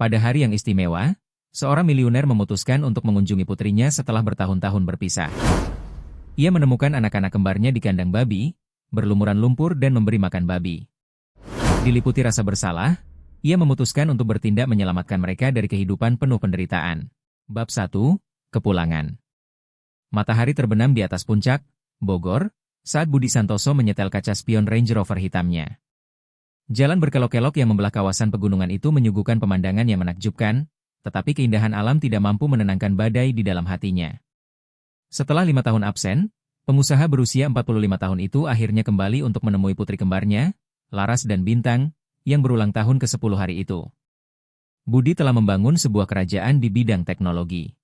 Pada hari yang istimewa, seorang miliuner memutuskan untuk mengunjungi putrinya setelah bertahun-tahun berpisah. Ia menemukan anak-anak kembarnya di kandang babi, berlumuran lumpur dan memberi makan babi. Diliputi rasa bersalah, ia memutuskan untuk bertindak menyelamatkan mereka dari kehidupan penuh penderitaan. Bab 1, Kepulangan. Matahari terbenam di atas puncak, Bogor, saat Budi Santoso menyetel kaca spion Range Rover hitamnya. Jalan berkelok-kelok yang membelah kawasan pegunungan itu menyuguhkan pemandangan yang menakjubkan, tetapi keindahan alam tidak mampu menenangkan badai di dalam hatinya. Setelah 5 tahun absen, pengusaha berusia 45 tahun itu akhirnya kembali untuk menemui putri kembarnya, Laras dan Bintang, yang berulang tahun ke-10 hari itu. Budi telah membangun sebuah kerajaan di bidang teknologi.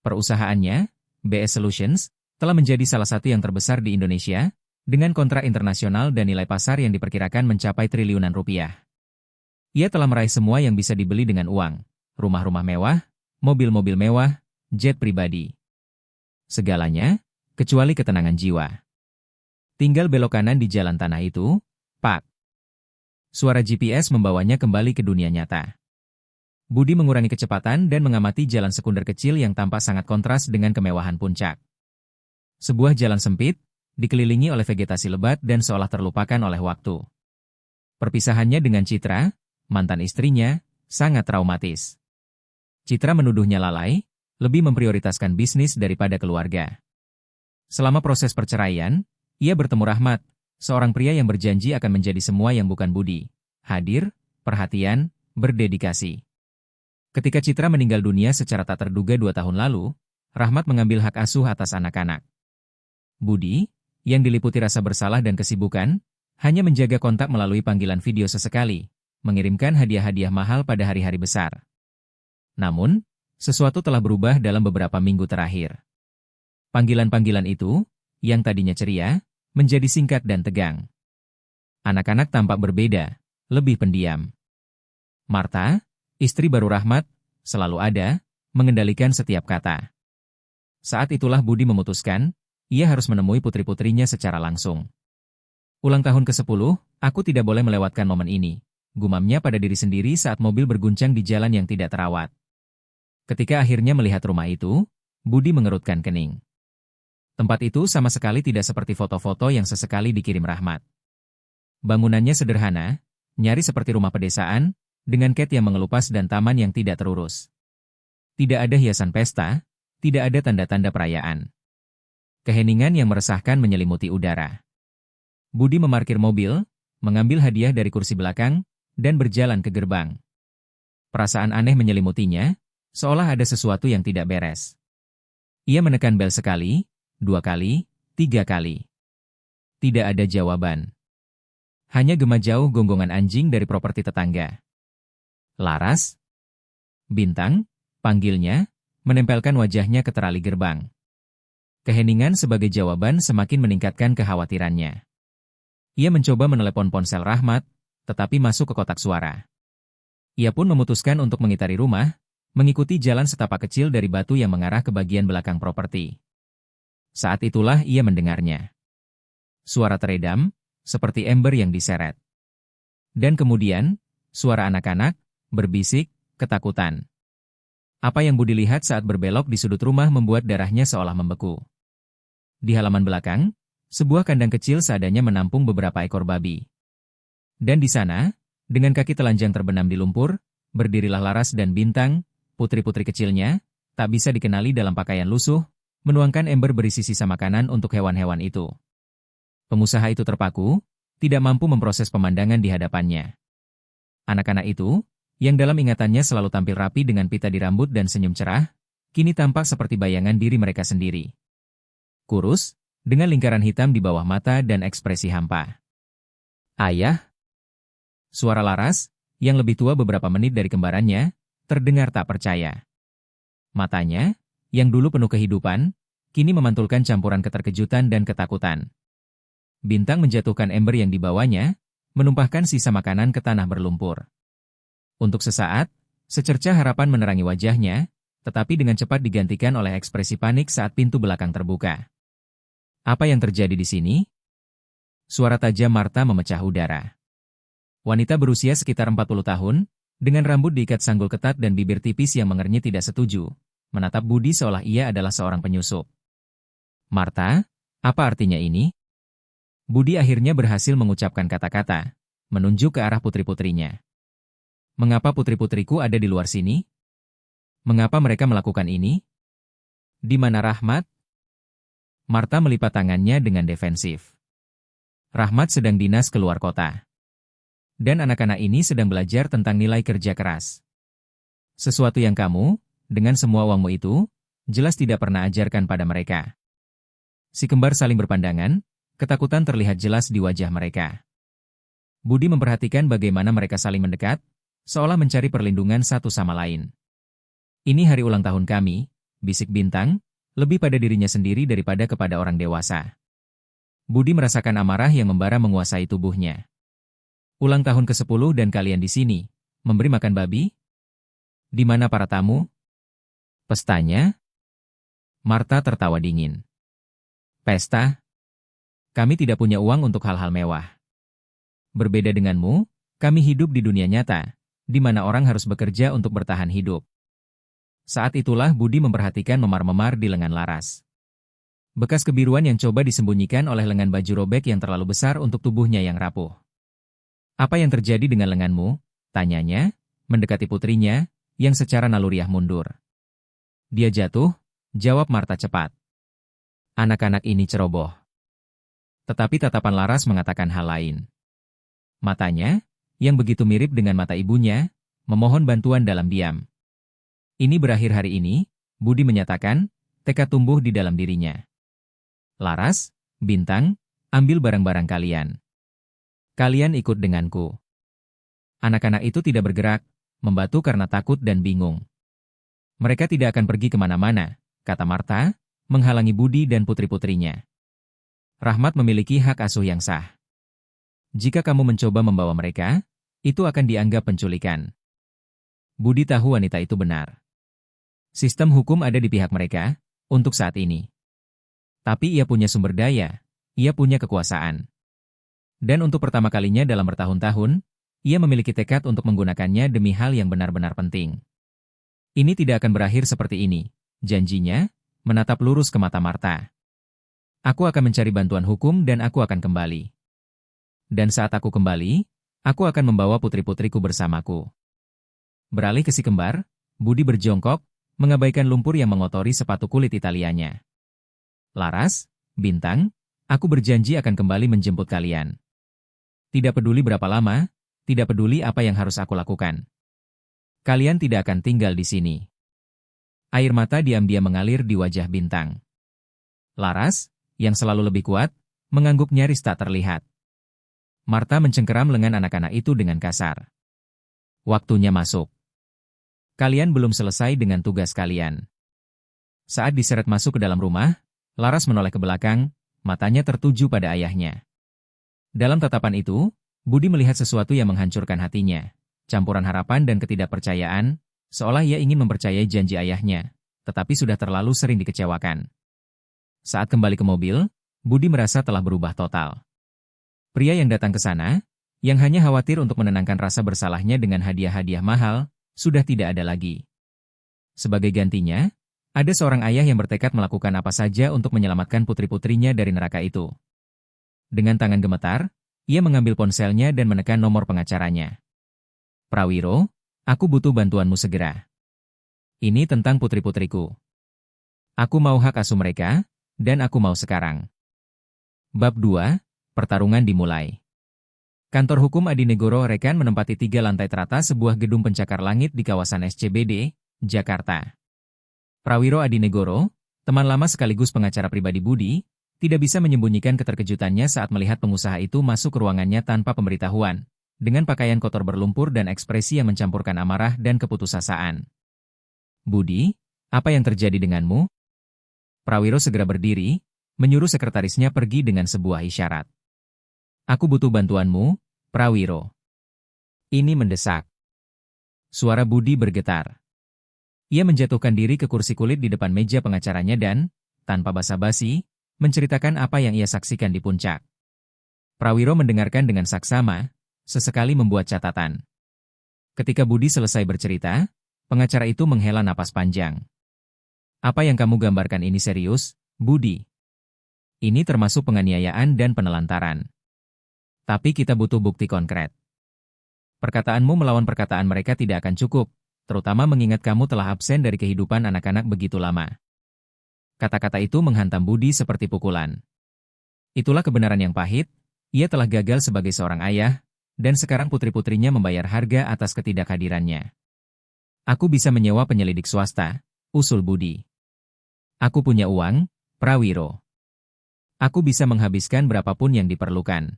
Perusahaannya, BS Solutions, telah menjadi salah satu yang terbesar di Indonesia, dengan kontrak internasional dan nilai pasar yang diperkirakan mencapai triliunan rupiah. Ia telah meraih semua yang bisa dibeli dengan uang, rumah-rumah mewah, mobil-mobil mewah, jet pribadi. Segalanya, kecuali ketenangan jiwa. Tinggal belok kanan di jalan tanah itu, Pak. Suara GPS membawanya kembali ke dunia nyata. Budi mengurangi kecepatan dan mengamati jalan sekunder kecil yang tampak sangat kontras dengan kemewahan puncak. Sebuah jalan sempit, dikelilingi oleh vegetasi lebat dan seolah terlupakan oleh waktu. Perpisahannya dengan Citra, mantan istrinya, sangat traumatis. Citra menuduhnya lalai, lebih memprioritaskan bisnis daripada keluarga. Selama proses perceraian, ia bertemu Rahmat, seorang pria yang berjanji akan menjadi semua yang bukan Budi. Hadir, perhatian, berdedikasi. Ketika Citra meninggal dunia secara tak terduga 2 tahun lalu, Rahmat mengambil hak asuh atas anak-anak. Budi, yang diliputi rasa bersalah dan kesibukan, hanya menjaga kontak melalui panggilan video sesekali, mengirimkan hadiah-hadiah mahal pada hari-hari besar. Namun, sesuatu telah berubah dalam beberapa minggu terakhir. Panggilan-panggilan itu, yang tadinya ceria, menjadi singkat dan tegang. Anak-anak tampak berbeda, lebih pendiam. Marta, istri baru Rahmat, selalu ada, mengendalikan setiap kata. Saat itulah Budi memutuskan, ia harus menemui putri-putrinya secara langsung. Ulang tahun ke-10, aku tidak boleh melewatkan momen ini, gumamnya pada diri sendiri saat mobil berguncang di jalan yang tidak terawat. Ketika akhirnya melihat rumah itu, Budi mengerutkan kening. Tempat itu sama sekali tidak seperti foto-foto yang sesekali dikirim Rahmat. Bangunannya sederhana, nyaris seperti rumah pedesaan, dengan cat yang mengelupas dan taman yang tidak terurus. Tidak ada hiasan pesta, tidak ada tanda-tanda perayaan. Keheningan yang meresahkan menyelimuti udara. Budi memarkir mobil, mengambil hadiah dari kursi belakang, dan berjalan ke gerbang. Perasaan aneh menyelimutinya, seolah ada sesuatu yang tidak beres. Ia menekan bel sekali, 2 kali, 3 kali. Tidak ada jawaban. Hanya gema jauh gonggongan anjing dari properti tetangga. Laras? Bintang, panggilnya, menempelkan wajahnya ke terali gerbang. Keheningan sebagai jawaban semakin meningkatkan kekhawatirannya. Ia mencoba menelepon ponsel Rahmat, tetapi masuk ke kotak suara. Ia pun memutuskan untuk mengitari rumah, mengikuti jalan setapak kecil dari batu yang mengarah ke bagian belakang properti. Saat itulah ia mendengarnya. Suara teredam, seperti ember yang diseret. Dan kemudian, suara anak-anak, berbisik, ketakutan. Apa yang Budi lihat saat berbelok di sudut rumah membuat darahnya seolah membeku. Di halaman belakang, sebuah kandang kecil seadanya menampung beberapa ekor babi. Dan di sana, dengan kaki telanjang terbenam di lumpur, berdirilah Laras dan Bintang, putri-putri kecilnya, tak bisa dikenali dalam pakaian lusuh, menuangkan ember berisi sisa makanan untuk hewan-hewan itu. Pengusaha itu terpaku, tidak mampu memproses pemandangan di hadapannya. Anak-anak itu, yang dalam ingatannya selalu tampil rapi dengan pita di rambut dan senyum cerah, kini tampak seperti bayangan diri mereka sendiri. Kurus, dengan lingkaran hitam di bawah mata dan ekspresi hampa. Ayah? Suara Laras, yang lebih tua beberapa menit dari kembarannya, terdengar tak percaya. Matanya, yang dulu penuh kehidupan, kini memantulkan campuran keterkejutan dan ketakutan. Bintang menjatuhkan ember yang dibawanya, menumpahkan sisa makanan ke tanah berlumpur. Untuk sesaat, secercah harapan menerangi wajahnya, tetapi dengan cepat digantikan oleh ekspresi panik saat pintu belakang terbuka. Apa yang terjadi di sini? Suara tajam Marta memecah udara. Wanita berusia sekitar 40 tahun, Dengan rambut diikat sanggul ketat dan bibir tipis yang mengernyit tidak setuju, menatap Budi seolah ia adalah seorang penyusup. Marta, apa artinya ini? Budi akhirnya berhasil mengucapkan kata-kata, menunjuk ke arah putri-putrinya. Mengapa putri-putriku ada di luar sini? Mengapa mereka melakukan ini? Di mana Rahmat? Marta melipat tangannya dengan defensif. Rahmat sedang dinas keluar kota. Dan anak-anak ini sedang belajar tentang nilai kerja keras. Sesuatu yang kamu, dengan semua uangmu itu, jelas tidak pernah ajarkan pada mereka. Si kembar saling berpandangan, ketakutan terlihat jelas di wajah mereka. Budi memperhatikan bagaimana mereka saling mendekat, seolah mencari perlindungan satu sama lain. Ini hari ulang tahun kami, bisik Bintang, lebih pada dirinya sendiri daripada kepada orang dewasa. Budi merasakan amarah yang membara menguasai tubuhnya. Ulang tahun ke-10 dan kalian di sini, memberi makan babi? Di mana para tamu? Pestanya? Marta tertawa dingin. Pesta? Kami tidak punya uang untuk hal-hal mewah. Berbeda denganmu, kami hidup di dunia nyata, di mana orang harus bekerja untuk bertahan hidup. Saat itulah Budi memperhatikan memar-memar di lengan Laras. Bekas kebiruan yang coba disembunyikan oleh lengan baju robek yang terlalu besar untuk tubuhnya yang rapuh. Apa yang terjadi dengan lenganmu? Tanyanya, mendekati putrinya, yang secara naluriah mundur. Dia jatuh, jawab Marta cepat. Anak-anak ini ceroboh. Tetapi tatapan Laras mengatakan hal lain. Matanya, yang begitu mirip dengan mata ibunya, memohon bantuan dalam diam. Ini berakhir hari ini, Budi menyatakan, tekad tumbuh di dalam dirinya. Laras, Bintang, ambil barang-barang kalian. Kalian ikut denganku. Anak-anak itu tidak bergerak, membatu karena takut dan bingung. Mereka tidak akan pergi kemana-mana, kata Marta, menghalangi Budi dan putri-putrinya. Rahmat memiliki hak asuh yang sah. Jika kamu mencoba membawa mereka, itu akan dianggap penculikan. Budi tahu wanita itu benar. Sistem hukum ada di pihak mereka, untuk saat ini. Tapi ia punya sumber daya, ia punya kekuasaan. Dan untuk pertama kalinya dalam bertahun-tahun, ia memiliki tekad untuk menggunakannya demi hal yang benar-benar penting. Ini tidak akan berakhir seperti ini, janjinya, menatap lurus ke mata Marta. Aku akan mencari bantuan hukum dan aku akan kembali. Dan saat aku kembali, aku akan membawa putri-putriku bersamaku. Beralih ke si kembar, Budi berjongkok, mengabaikan lumpur yang mengotori sepatu kulit Italianya. Laras, Bintang, aku berjanji akan kembali menjemput kalian. Tidak peduli berapa lama, tidak peduli apa yang harus aku lakukan. Kalian tidak akan tinggal di sini. Air mata diam-diam mengalir di wajah Bintang. Laras, yang selalu lebih kuat, mengangguk nyaris tak terlihat. Marta mencengkeram lengan anak-anak itu dengan kasar. Waktunya masuk. Kalian belum selesai dengan tugas kalian. Saat diseret masuk ke dalam rumah, Laras menoleh ke belakang, matanya tertuju pada ayahnya. Dalam tatapan itu, Budi melihat sesuatu yang menghancurkan hatinya, campuran harapan dan ketidakpercayaan, seolah ia ingin mempercayai janji ayahnya, tetapi sudah terlalu sering dikecewakan. Saat kembali ke mobil, Budi merasa telah berubah total. Pria yang datang ke sana, yang hanya khawatir untuk menenangkan rasa bersalahnya dengan hadiah-hadiah mahal, sudah tidak ada lagi. Sebagai gantinya, ada seorang ayah yang bertekad melakukan apa saja untuk menyelamatkan putri-putrinya dari neraka itu. Dengan tangan gemetar, ia mengambil ponselnya dan menekan nomor pengacaranya. Prawiro, aku butuh bantuanmu segera. Ini tentang putri-putriku. Aku mau hak asuh mereka, dan aku mau sekarang. Bab 2, pertarungan dimulai. Kantor Hukum Adinegoro Rekan menempati 3 lantai teratas sebuah gedung pencakar langit di kawasan SCBD, Jakarta. Prawiro Adinegoro, teman lama sekaligus pengacara pribadi Budi, tidak bisa menyembunyikan keterkejutannya saat melihat pengusaha itu masuk ke ruangannya tanpa pemberitahuan, dengan pakaian kotor berlumpur dan ekspresi yang mencampurkan amarah dan keputusasaan. Budi, apa yang terjadi denganmu? Prawiro segera berdiri, menyuruh sekretarisnya pergi dengan sebuah isyarat. Aku butuh bantuanmu, Prawiro. Ini mendesak. Suara Budi bergetar. Ia menjatuhkan diri ke kursi kulit di depan meja pengacaranya dan, tanpa basa-basi, menceritakan apa yang ia saksikan di puncak. Prawiro mendengarkan dengan saksama, sesekali membuat catatan. Ketika Budi selesai bercerita, pengacara itu menghela napas panjang. Apa yang kamu gambarkan ini serius, Budi? Ini termasuk penganiayaan dan penelantaran. Tapi kita butuh bukti konkret. Perkataanmu melawan perkataan mereka tidak akan cukup, terutama mengingat kamu telah absen dari kehidupan anak-anak begitu lama. Kata-kata itu menghantam Budi seperti pukulan. Itulah kebenaran yang pahit, ia telah gagal sebagai seorang ayah, dan sekarang putri-putrinya membayar harga atas ketidakhadirannya. Aku bisa menyewa penyelidik swasta, usul Budi. Aku punya uang, Prawiro. Aku bisa menghabiskan berapapun yang diperlukan.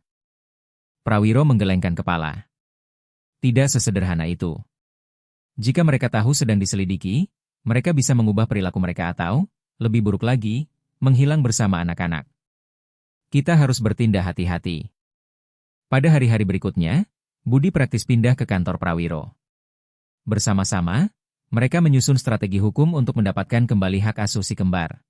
Prawiro menggelengkan kepala. Tidak sesederhana itu. Jika mereka tahu sedang diselidiki, mereka bisa mengubah perilaku mereka atau, lebih buruk lagi, menghilang bersama anak-anak. Kita harus bertindak hati-hati. Pada hari-hari berikutnya, Budi praktis pindah ke kantor Prawiro. Bersama-sama, mereka menyusun strategi hukum untuk mendapatkan kembali hak asuh si kembar.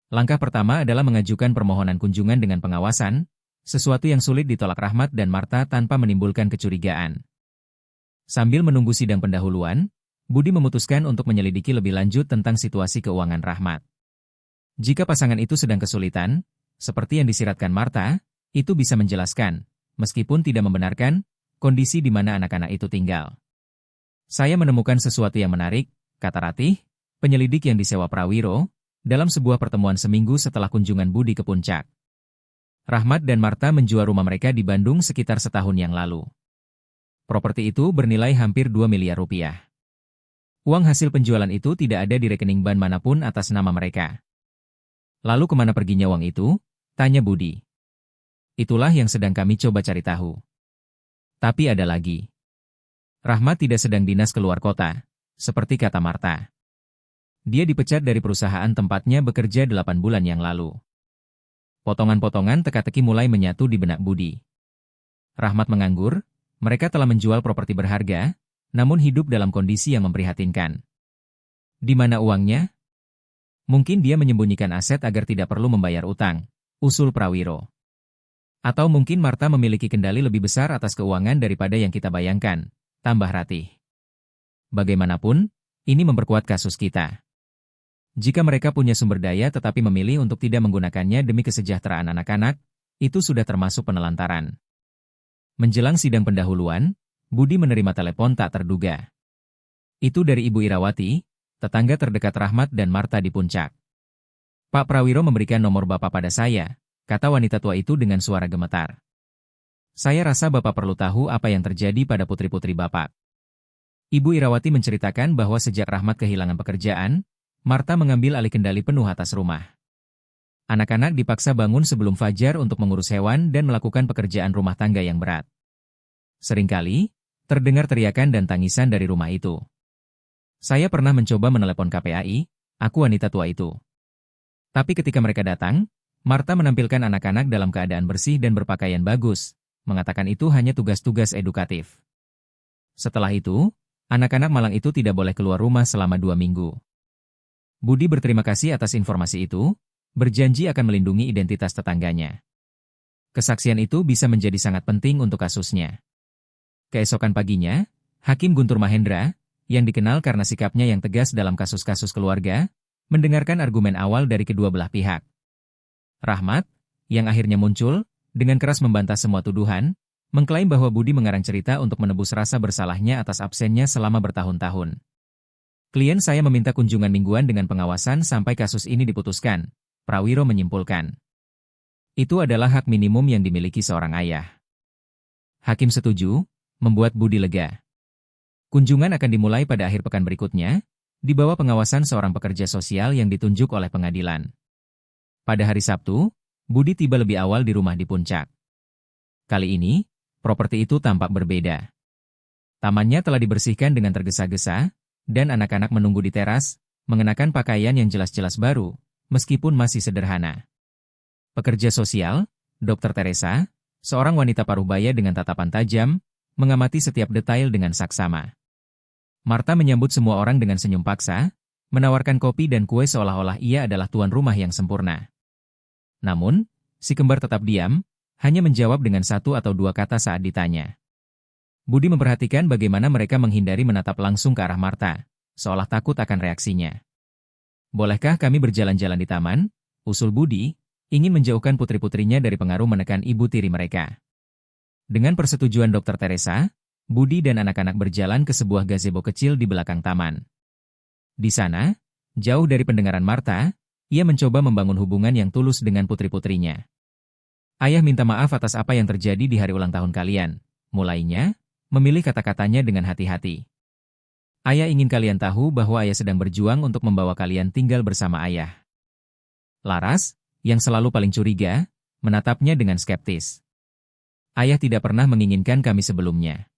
Langkah pertama adalah mengajukan permohonan kunjungan dengan pengawasan, sesuatu yang sulit ditolak Rahmat dan Marta tanpa menimbulkan kecurigaan. Sambil menunggu sidang pendahuluan, Budi memutuskan untuk menyelidiki lebih lanjut tentang situasi keuangan Rahmat. Jika pasangan itu sedang kesulitan, seperti yang disiratkan Marta, itu bisa menjelaskan, meskipun tidak membenarkan, kondisi di mana anak-anak itu tinggal. Saya menemukan sesuatu yang menarik, kata Ratih, penyelidik yang disewa Prawiro, dalam sebuah pertemuan seminggu setelah kunjungan Budi ke puncak. Rahmat dan Marta menjual rumah mereka di Bandung sekitar setahun yang lalu. Properti itu bernilai hampir 2 miliar rupiah. Uang hasil penjualan itu tidak ada di rekening bank manapun atas nama mereka. Lalu kemana perginya uang itu? Tanya Budi. Itulah yang sedang kami coba cari tahu. Tapi ada lagi. Rahmat tidak sedang dinas keluar kota, seperti kata Marta. Dia dipecat dari perusahaan tempatnya bekerja 8 bulan yang lalu. Potongan-potongan teka-teki mulai menyatu di benak Budi. Rahmat menganggur, mereka telah menjual properti berharga, namun hidup dalam kondisi yang memprihatinkan. Di mana uangnya? Mungkin dia menyembunyikan aset agar tidak perlu membayar utang, usul Prawiro. Atau mungkin Marta memiliki kendali lebih besar atas keuangan daripada yang kita bayangkan, tambah Ratih. Bagaimanapun, ini memperkuat kasus kita. Jika mereka punya sumber daya tetapi memilih untuk tidak menggunakannya demi kesejahteraan anak-anak, itu sudah termasuk penelantaran. Menjelang sidang pendahuluan, Budi menerima telepon tak terduga. Itu dari Ibu Irawati, tetangga terdekat Rahmat dan Marta di puncak. Pak Prawiro memberikan nomor Bapak pada saya, kata wanita tua itu dengan suara gemetar. Saya rasa Bapak perlu tahu apa yang terjadi pada putri-putri Bapak. Ibu Irawati menceritakan bahwa sejak Rahmat kehilangan pekerjaan, Marta mengambil alih kendali penuh atas rumah. Anak-anak dipaksa bangun sebelum fajar untuk mengurus hewan dan melakukan pekerjaan rumah tangga yang berat. Seringkali, terdengar teriakan dan tangisan dari rumah itu. Saya pernah mencoba menelepon KPAI, aku wanita tua itu. Tapi ketika mereka datang, Marta menampilkan anak-anak dalam keadaan bersih dan berpakaian bagus, mengatakan itu hanya tugas-tugas edukatif. Setelah itu, anak-anak malang itu tidak boleh keluar rumah selama 2 minggu. Budi berterima kasih atas informasi itu, berjanji akan melindungi identitas tetangganya. Kesaksian itu bisa menjadi sangat penting untuk kasusnya. Keesokan paginya, Hakim Guntur Mahendra, yang dikenal karena sikapnya yang tegas dalam kasus-kasus keluarga, mendengarkan argumen awal dari kedua belah pihak. Rahmat, yang akhirnya muncul, dengan keras membantah semua tuduhan, mengklaim bahwa Budi mengarang cerita untuk menebus rasa bersalahnya atas absennya selama bertahun-tahun. Klien saya meminta kunjungan mingguan dengan pengawasan sampai kasus ini diputuskan, Prawiro menyimpulkan. Itu adalah hak minimum yang dimiliki seorang ayah. Hakim setuju, membuat Budi lega. Kunjungan akan dimulai pada akhir pekan berikutnya, di bawah pengawasan seorang pekerja sosial yang ditunjuk oleh pengadilan. Pada hari Sabtu, Budi tiba lebih awal di rumah di puncak. Kali ini, properti itu tampak berbeda. Tamannya telah dibersihkan dengan tergesa-gesa, dan anak-anak menunggu di teras, mengenakan pakaian yang jelas-jelas baru, meskipun masih sederhana. Pekerja sosial, Dr. Teresa, seorang wanita paruh baya dengan tatapan tajam, mengamati setiap detail dengan saksama. Marta menyambut semua orang dengan senyum paksa, menawarkan kopi dan kue seolah-olah ia adalah tuan rumah yang sempurna. Namun, si kembar tetap diam, hanya menjawab dengan 1 atau 2 kata saat ditanya. Budi memperhatikan bagaimana mereka menghindari menatap langsung ke arah Marta, seolah takut akan reaksinya. Bolehkah kami berjalan-jalan di taman? Usul Budi, ingin menjauhkan putri-putrinya dari pengaruh menekan ibu tiri mereka. Dengan persetujuan Dr. Teresa, Budi dan anak-anak berjalan ke sebuah gazebo kecil di belakang taman. Di sana, jauh dari pendengaran Marta, ia mencoba membangun hubungan yang tulus dengan putri-putrinya. Ayah minta maaf atas apa yang terjadi di hari ulang tahun kalian. Mulainya, memilih kata-katanya dengan hati-hati. Ayah ingin kalian tahu bahwa ayah sedang berjuang untuk membawa kalian tinggal bersama ayah. Laras, yang selalu paling curiga, menatapnya dengan skeptis. Ayah tidak pernah menginginkan kami sebelumnya.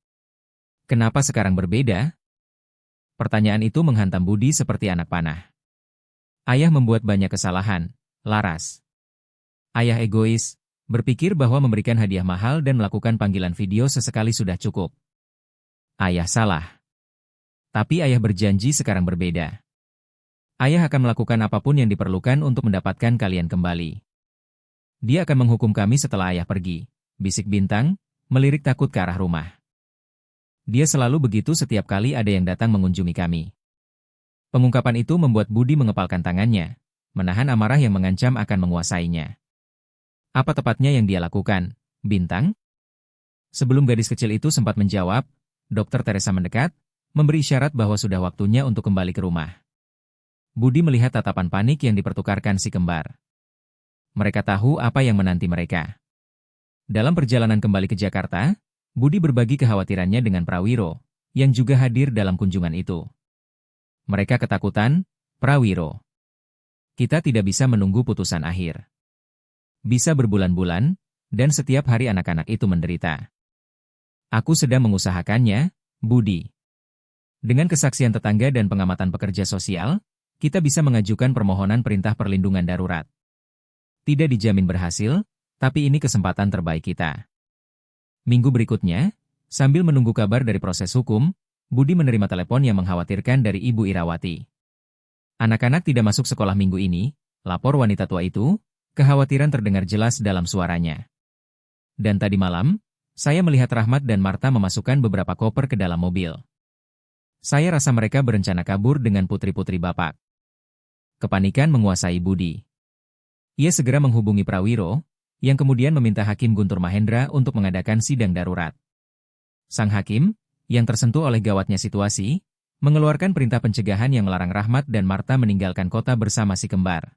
Kenapa sekarang berbeda? Pertanyaan itu menghantam Budi seperti anak panah. Ayah membuat banyak kesalahan, Laras. Ayah egois, berpikir bahwa memberikan hadiah mahal dan melakukan panggilan video sesekali sudah cukup. Ayah salah. Tapi ayah berjanji sekarang berbeda. Ayah akan melakukan apapun yang diperlukan untuk mendapatkan kalian kembali. Dia akan menghukum kami setelah ayah pergi, bisik Bintang, melirik takut ke arah rumah. Dia selalu begitu setiap kali ada yang datang mengunjungi kami. Pengungkapan itu membuat Budi mengepalkan tangannya, menahan amarah yang mengancam akan menguasainya. Apa tepatnya yang dia lakukan, Bintang? Sebelum gadis kecil itu sempat menjawab, Dr. Teresa mendekat, memberi isyarat bahwa sudah waktunya untuk kembali ke rumah. Budi melihat tatapan panik yang dipertukarkan si kembar. Mereka tahu apa yang menanti mereka. Dalam perjalanan kembali ke Jakarta, Budi berbagi kekhawatirannya dengan Prawiro, yang juga hadir dalam kunjungan itu. Mereka ketakutan, Prawiro. Kita tidak bisa menunggu putusan akhir. Bisa berbulan-bulan, dan setiap hari anak-anak itu menderita. Aku sedang mengusahakannya, Budi. Dengan kesaksian tetangga dan pengamatan pekerja sosial, kita bisa mengajukan permohonan perintah perlindungan darurat. Tidak dijamin berhasil, tapi ini kesempatan terbaik kita. Minggu berikutnya, sambil menunggu kabar dari proses hukum, Budi menerima telepon yang mengkhawatirkan dari Ibu Irawati. Anak-anak tidak masuk sekolah minggu ini, lapor wanita tua itu, kekhawatiran terdengar jelas dalam suaranya. Dan tadi malam, saya melihat Rahmat dan Marta memasukkan beberapa koper ke dalam mobil. Saya rasa mereka berencana kabur dengan putri-putri Bapak. Kepanikan menguasai Budi. Ia segera menghubungi Prawiro, yang kemudian meminta Hakim Guntur Mahendra untuk mengadakan sidang darurat. Sang Hakim, yang tersentuh oleh gawatnya situasi, mengeluarkan perintah pencegahan yang melarang Rahmat dan Marta meninggalkan kota bersama si kembar.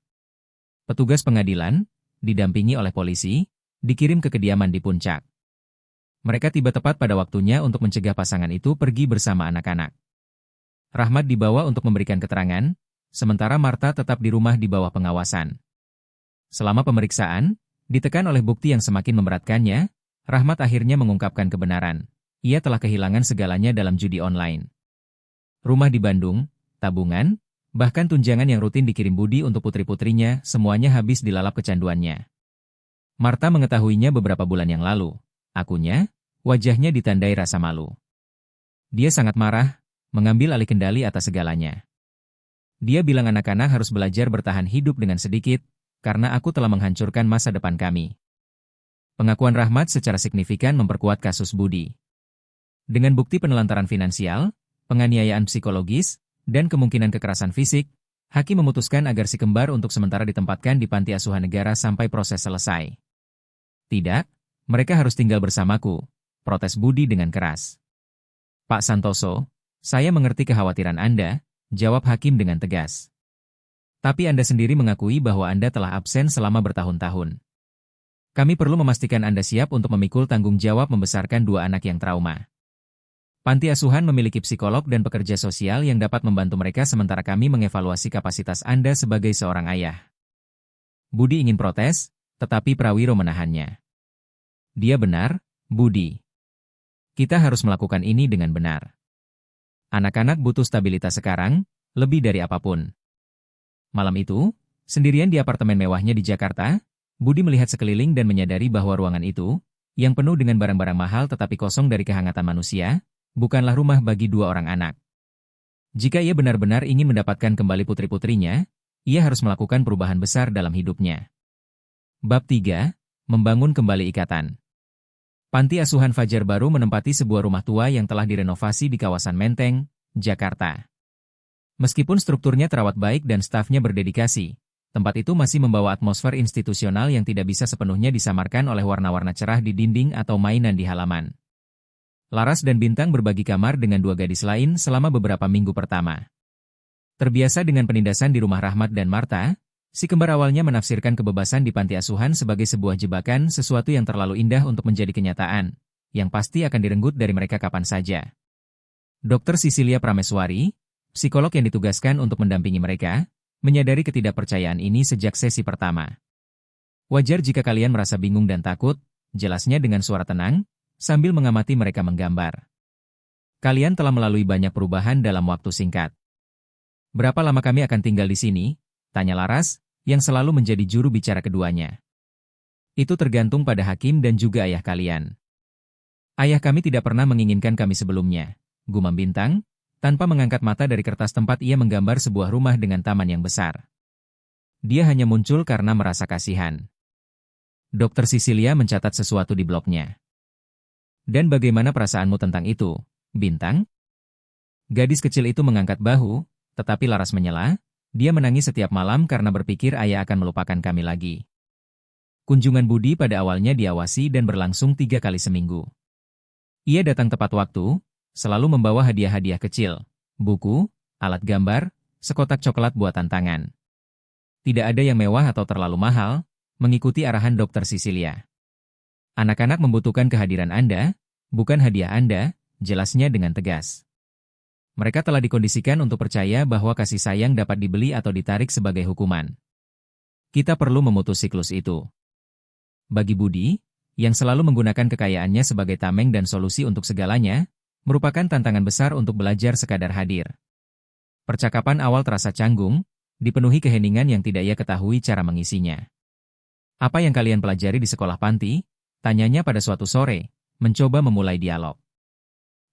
Petugas pengadilan, didampingi oleh polisi, dikirim ke kediaman di Puncak. Mereka tiba tepat pada waktunya untuk mencegah pasangan itu pergi bersama anak-anak. Rahmat dibawa untuk memberikan keterangan, sementara Marta tetap di rumah di bawah pengawasan. Selama pemeriksaan, ditekan oleh bukti yang semakin memberatkannya, Rahmat akhirnya mengungkapkan kebenaran. Ia telah kehilangan segalanya dalam judi online. Rumah di Bandung, tabungan, bahkan tunjangan yang rutin dikirim Budi untuk putri-putrinya, semuanya habis dilalap kecanduannya. Marta mengetahuinya beberapa bulan yang lalu. Akunya, wajahnya ditandai rasa malu. Dia sangat marah, mengambil alih kendali atas segalanya. Dia bilang anak-anak harus belajar bertahan hidup dengan sedikit, karena aku telah menghancurkan masa depan kami. Pengakuan Rahmat secara signifikan memperkuat kasus Budi. Dengan bukti penelantaran finansial, penganiayaan psikologis, dan kemungkinan kekerasan fisik, Hakim memutuskan agar si kembar untuk sementara ditempatkan di panti asuhan negara sampai proses selesai. Tidak, mereka harus tinggal bersamaku, protes Budi dengan keras. Pak Santoso, saya mengerti kekhawatiran Anda, jawab Hakim dengan tegas. Tapi Anda sendiri mengakui bahwa Anda telah absen selama bertahun-tahun. Kami perlu memastikan Anda siap untuk memikul tanggung jawab membesarkan dua anak yang trauma. Panti asuhan memiliki psikolog dan pekerja sosial yang dapat membantu mereka sementara kami mengevaluasi kapasitas Anda sebagai seorang ayah. Budi ingin protes, tetapi Prawiro menahannya. Dia benar, Budi. Kita harus melakukan ini dengan benar. Anak-anak butuh stabilitas sekarang, lebih dari apapun. Malam itu, sendirian di apartemen mewahnya di Jakarta, Budi melihat sekeliling dan menyadari bahwa ruangan itu, yang penuh dengan barang-barang mahal tetapi kosong dari kehangatan manusia, bukanlah rumah bagi dua orang anak. Jika ia benar-benar ingin mendapatkan kembali putri-putrinya, ia harus melakukan perubahan besar dalam hidupnya. Bab 3, Membangun Kembali Ikatan. Panti Asuhan Fajar baru menempati sebuah rumah tua yang telah direnovasi di kawasan Menteng, Jakarta. Meskipun strukturnya terawat baik dan stafnya berdedikasi, tempat itu masih membawa atmosfer institusional yang tidak bisa sepenuhnya disamarkan oleh warna-warna cerah di dinding atau mainan di halaman. Laras dan Bintang berbagi kamar dengan dua gadis lain selama beberapa minggu pertama. Terbiasa dengan penindasan di rumah Rahmat dan Marta, si kembar awalnya menafsirkan kebebasan di panti asuhan sebagai sebuah jebakan, sesuatu yang terlalu indah untuk menjadi kenyataan, yang pasti akan direnggut dari mereka kapan saja. Dr. Sisilia Prameswari, psikolog yang ditugaskan untuk mendampingi mereka, menyadari ketidakpercayaan ini sejak sesi pertama. Wajar jika kalian merasa bingung dan takut, jelasnya dengan suara tenang, sambil mengamati mereka menggambar. Kalian telah melalui banyak perubahan dalam waktu singkat. Berapa lama kami akan tinggal di sini? Tanya Laras, yang selalu menjadi juru bicara keduanya. Itu tergantung pada Hakim dan juga ayah kalian. Ayah kami tidak pernah menginginkan kami sebelumnya, gumam Bintang, tanpa mengangkat mata dari kertas tempat ia menggambar sebuah rumah dengan taman yang besar. Dia hanya muncul karena merasa kasihan. Dr. Sisilia mencatat sesuatu di blognya. Dan bagaimana perasaanmu tentang itu, Bintang? Gadis kecil itu mengangkat bahu, tetapi Laras menyela, dia menangis setiap malam karena berpikir ayah akan melupakan kami lagi. Kunjungan Budi pada awalnya diawasi dan berlangsung 3 kali seminggu. Ia datang tepat waktu, selalu membawa hadiah-hadiah kecil, buku, alat gambar, sekotak coklat buatan tangan. Tidak ada yang mewah atau terlalu mahal, mengikuti arahan Dr. Sisilia. Anak-anak membutuhkan kehadiran Anda, bukan hadiah Anda, jelasnya dengan tegas. Mereka telah dikondisikan untuk percaya bahwa kasih sayang dapat dibeli atau ditarik sebagai hukuman. Kita perlu memutus siklus itu. Bagi Budi, yang selalu menggunakan kekayaannya sebagai tameng dan solusi untuk segalanya, merupakan tantangan besar untuk belajar sekadar hadir. Percakapan awal terasa canggung, dipenuhi keheningan yang tidak ia ketahui cara mengisinya. Apa yang kalian pelajari di sekolah panti? Tanyanya pada suatu sore, mencoba memulai dialog.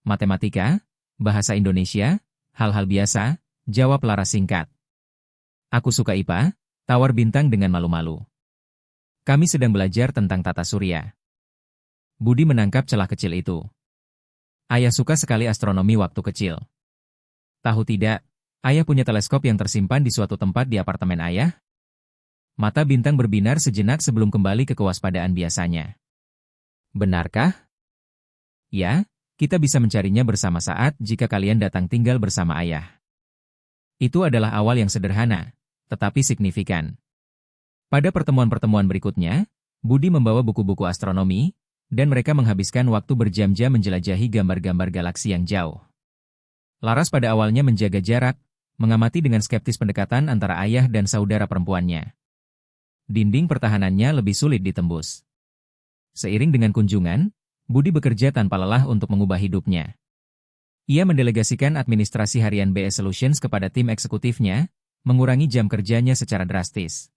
Matematika, bahasa Indonesia, hal-hal biasa, jawab Laras singkat. Aku suka IPA, tawar Bintang dengan malu-malu. Kami sedang belajar tentang tata surya. Budi menangkap celah kecil itu. Ayah suka sekali astronomi waktu kecil. Tahu tidak, ayah punya teleskop yang tersimpan di suatu tempat di apartemen ayah? Mata Bintang berbinar sejenak sebelum kembali ke kewaspadaan biasanya. Benarkah? Ya, kita bisa mencarinya bersama saat jika kalian datang tinggal bersama ayah. Itu adalah awal yang sederhana, tetapi signifikan. Pada pertemuan-pertemuan berikutnya, Budi membawa buku-buku astronomi, dan mereka menghabiskan waktu berjam-jam menjelajahi gambar-gambar galaksi yang jauh. Laras pada awalnya menjaga jarak, mengamati dengan skeptis pendekatan antara ayah dan saudara perempuannya. Dinding pertahanannya lebih sulit ditembus. Seiring dengan kunjungan, Budi bekerja tanpa lelah untuk mengubah hidupnya. Ia mendelegasikan administrasi harian BS Solutions kepada tim eksekutifnya, mengurangi jam kerjanya secara drastis.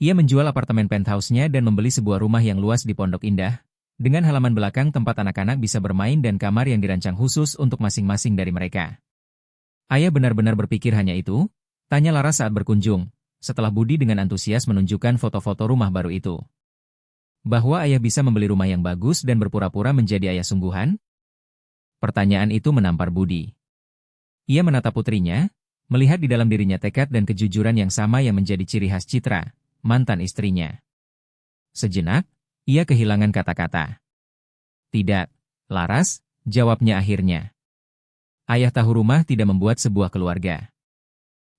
Ia menjual apartemen penthouse-nya dan membeli sebuah rumah yang luas di Pondok Indah, dengan halaman belakang tempat anak-anak bisa bermain dan kamar yang dirancang khusus untuk masing-masing dari mereka. Ayah benar-benar berpikir hanya itu? Tanya Laras saat berkunjung, setelah Budi dengan antusias menunjukkan foto-foto rumah baru itu. Bahwa ayah bisa membeli rumah yang bagus dan berpura-pura menjadi ayah sungguhan? Pertanyaan itu menampar Budi. Ia menatap putrinya, melihat di dalam dirinya tekad dan kejujuran yang sama yang menjadi ciri khas Citra, mantan istrinya. Sejenak, ia kehilangan kata-kata. Tidak, Laras, jawabnya akhirnya. Ayah tahu rumah tidak membuat sebuah keluarga.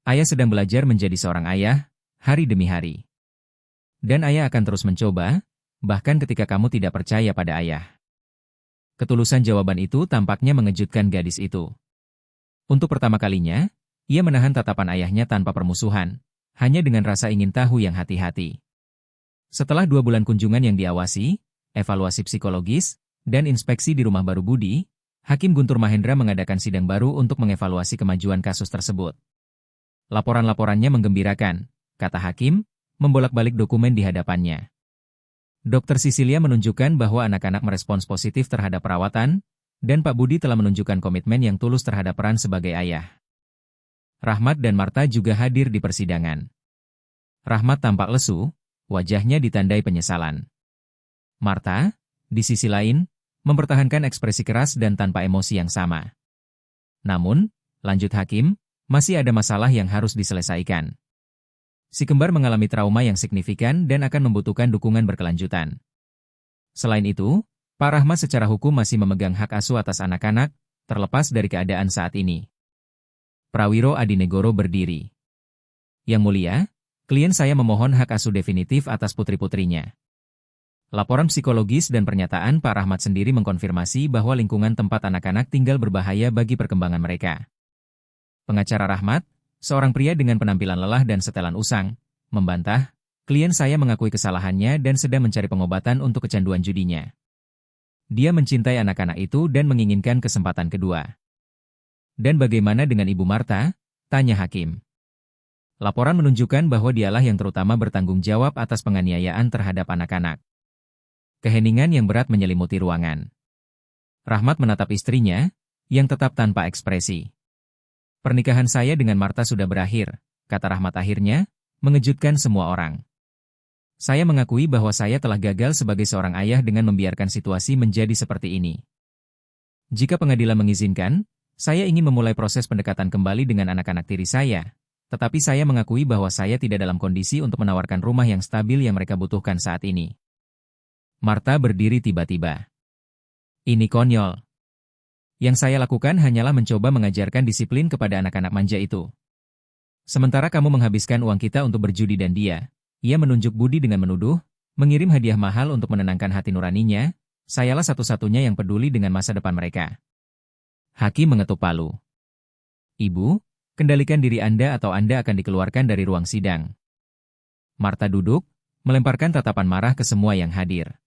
Ayah sedang belajar menjadi seorang ayah, hari demi hari. Dan ayah akan terus mencoba, bahkan ketika kamu tidak percaya pada ayah. Ketulusan jawaban itu tampaknya mengejutkan gadis itu. Untuk pertama kalinya, ia menahan tatapan ayahnya tanpa permusuhan, hanya dengan rasa ingin tahu yang hati-hati. Setelah 2 bulan kunjungan yang diawasi, evaluasi psikologis, dan inspeksi di rumah baru Budi, Hakim Guntur Mahendra mengadakan sidang baru untuk mengevaluasi kemajuan kasus tersebut. Laporan-laporannya menggembirakan, kata Hakim, membolak-balik dokumen di hadapannya. Dr. Sisilia menunjukkan bahwa anak-anak merespons positif terhadap perawatan, dan Pak Budi telah menunjukkan komitmen yang tulus terhadap peran sebagai ayah. Rahmat dan Marta juga hadir di persidangan. Rahmat tampak lesu, wajahnya ditandai penyesalan. Marta, di sisi lain, mempertahankan ekspresi keras dan tanpa emosi yang sama. Namun, lanjut Hakim, masih ada masalah yang harus diselesaikan. Si kembar mengalami trauma yang signifikan dan akan membutuhkan dukungan berkelanjutan. Selain itu, Pak Rahmat secara hukum masih memegang hak asuh atas anak-anak, terlepas dari keadaan saat ini. Prawiro Adinegoro berdiri. Yang mulia, klien saya memohon hak asuh definitif atas putri-putrinya. Laporan psikologis dan pernyataan Pak Rahmat sendiri mengkonfirmasi bahwa lingkungan tempat anak-anak tinggal berbahaya bagi perkembangan mereka. Pengacara Rahmat, seorang pria dengan penampilan lelah dan setelan usang, membantah, klien saya mengakui kesalahannya dan sedang mencari pengobatan untuk kecanduan judinya. Dia mencintai anak-anak itu dan menginginkan kesempatan kedua. Dan bagaimana dengan Ibu Marta? Tanya Hakim. Laporan menunjukkan bahwa dialah yang terutama bertanggung jawab atas penganiayaan terhadap anak-anak. Keheningan yang berat menyelimuti ruangan. Rahmat menatap istrinya, yang tetap tanpa ekspresi. Pernikahan saya dengan Marta sudah berakhir, kata Rahmat akhirnya, mengejutkan semua orang. Saya mengakui bahwa saya telah gagal sebagai seorang ayah dengan membiarkan situasi menjadi seperti ini. Jika pengadilan mengizinkan, saya ingin memulai proses pendekatan kembali dengan anak-anak tiri saya, tetapi saya mengakui bahwa saya tidak dalam kondisi untuk menawarkan rumah yang stabil yang mereka butuhkan saat ini. Marta berdiri tiba-tiba. Ini konyol. Yang saya lakukan hanyalah mencoba mengajarkan disiplin kepada anak-anak manja itu. Sementara kamu menghabiskan uang kita untuk berjudi dan ia menunjuk budi dengan menuduh, mengirim hadiah mahal untuk menenangkan hati nuraninya, sayalah satu-satunya yang peduli dengan masa depan mereka. Hakim mengetuk palu. Ibu, kendalikan diri Anda atau Anda akan dikeluarkan dari ruang sidang. Marta duduk, melemparkan tatapan marah ke semua yang hadir.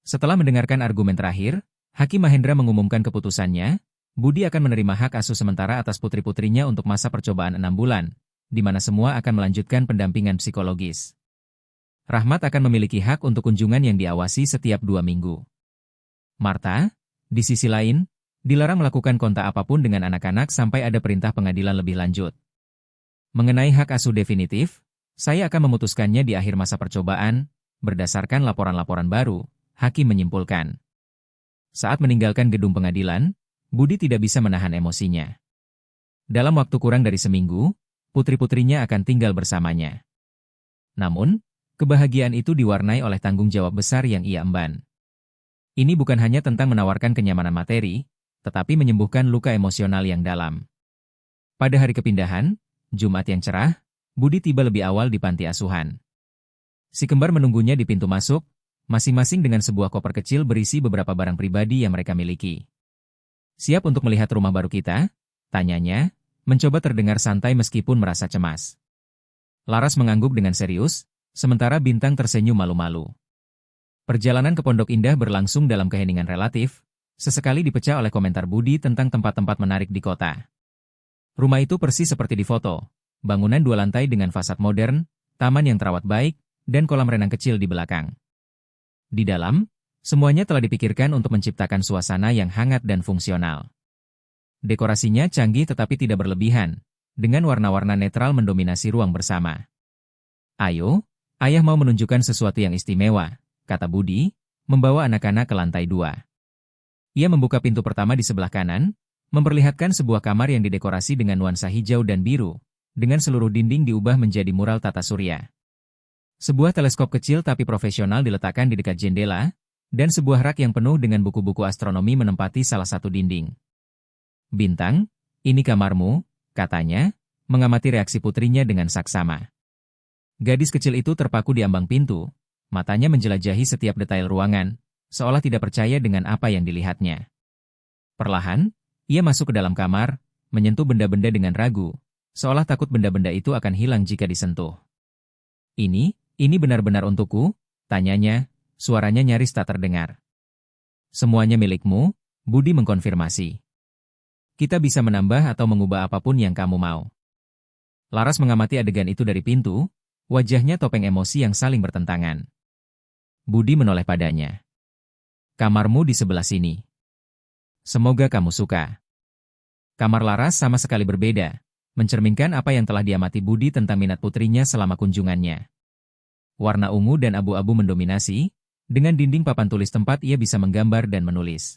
Setelah mendengarkan argumen terakhir, Hakim Mahendra mengumumkan keputusannya, Budi akan menerima hak asuh sementara atas putri-putrinya untuk masa percobaan 6 bulan, di mana semua akan melanjutkan pendampingan psikologis. Rahmat akan memiliki hak untuk kunjungan yang diawasi setiap 2 minggu. Marta, di sisi lain, dilarang melakukan kontak apapun dengan anak-anak sampai ada perintah pengadilan lebih lanjut. Mengenai hak asuh definitif, saya akan memutuskannya di akhir masa percobaan, berdasarkan laporan-laporan baru, Hakim menyimpulkan. Saat meninggalkan gedung pengadilan, Budi tidak bisa menahan emosinya. Dalam waktu kurang dari seminggu, putri-putrinya akan tinggal bersamanya. Namun, kebahagiaan itu diwarnai oleh tanggung jawab besar yang ia emban. Ini bukan hanya tentang menawarkan kenyamanan materi, tetapi menyembuhkan luka emosional yang dalam. Pada hari kepindahan, Jumat yang cerah, Budi tiba lebih awal di panti asuhan. Si kembar menunggunya di pintu masuk, masing-masing dengan sebuah koper kecil berisi beberapa barang pribadi yang mereka miliki. Siap untuk melihat rumah baru kita? Tanyanya, mencoba terdengar santai meskipun merasa cemas. Laras mengangguk dengan serius, sementara Bintang tersenyum malu-malu. Perjalanan ke Pondok Indah berlangsung dalam keheningan relatif, sesekali dipecah oleh komentar Budi tentang tempat-tempat menarik di kota. Rumah itu persis seperti di foto, bangunan 2 lantai dengan fasad modern, taman yang terawat baik, dan kolam renang kecil di belakang. Di dalam, semuanya telah dipikirkan untuk menciptakan suasana yang hangat dan fungsional. Dekorasinya canggih tetapi tidak berlebihan, dengan warna-warna netral mendominasi ruang bersama. Ayo, ayah mau menunjukkan sesuatu yang istimewa, kata Budi, membawa anak-anak ke lantai 2. Ia membuka pintu pertama di sebelah kanan, memperlihatkan sebuah kamar yang didekorasi dengan nuansa hijau dan biru, dengan seluruh dinding diubah menjadi mural tata surya. Sebuah teleskop kecil tapi profesional diletakkan di dekat jendela, dan sebuah rak yang penuh dengan buku-buku astronomi menempati salah satu dinding. Bintang, ini kamarmu, katanya, mengamati reaksi putrinya dengan saksama. Gadis kecil itu terpaku di ambang pintu, matanya menjelajahi setiap detail ruangan, seolah tidak percaya dengan apa yang dilihatnya. Perlahan, ia masuk ke dalam kamar, menyentuh benda-benda dengan ragu, seolah takut benda-benda itu akan hilang jika disentuh. Ini benar-benar untukku? Tanyanya, suaranya nyaris tak terdengar. Semuanya milikmu, Budi mengkonfirmasi. Kita bisa menambah atau mengubah apapun yang kamu mau. Laras mengamati adegan itu dari pintu, wajahnya topeng emosi yang saling bertentangan. Budi menoleh padanya. Kamarmu di sebelah sini. Semoga kamu suka. Kamar Laras sama sekali berbeda, mencerminkan apa yang telah diamati Budi tentang minat putrinya selama kunjungannya. Warna ungu dan abu-abu mendominasi, Dengan dinding papan tulis tempat ia bisa menggambar dan menulis.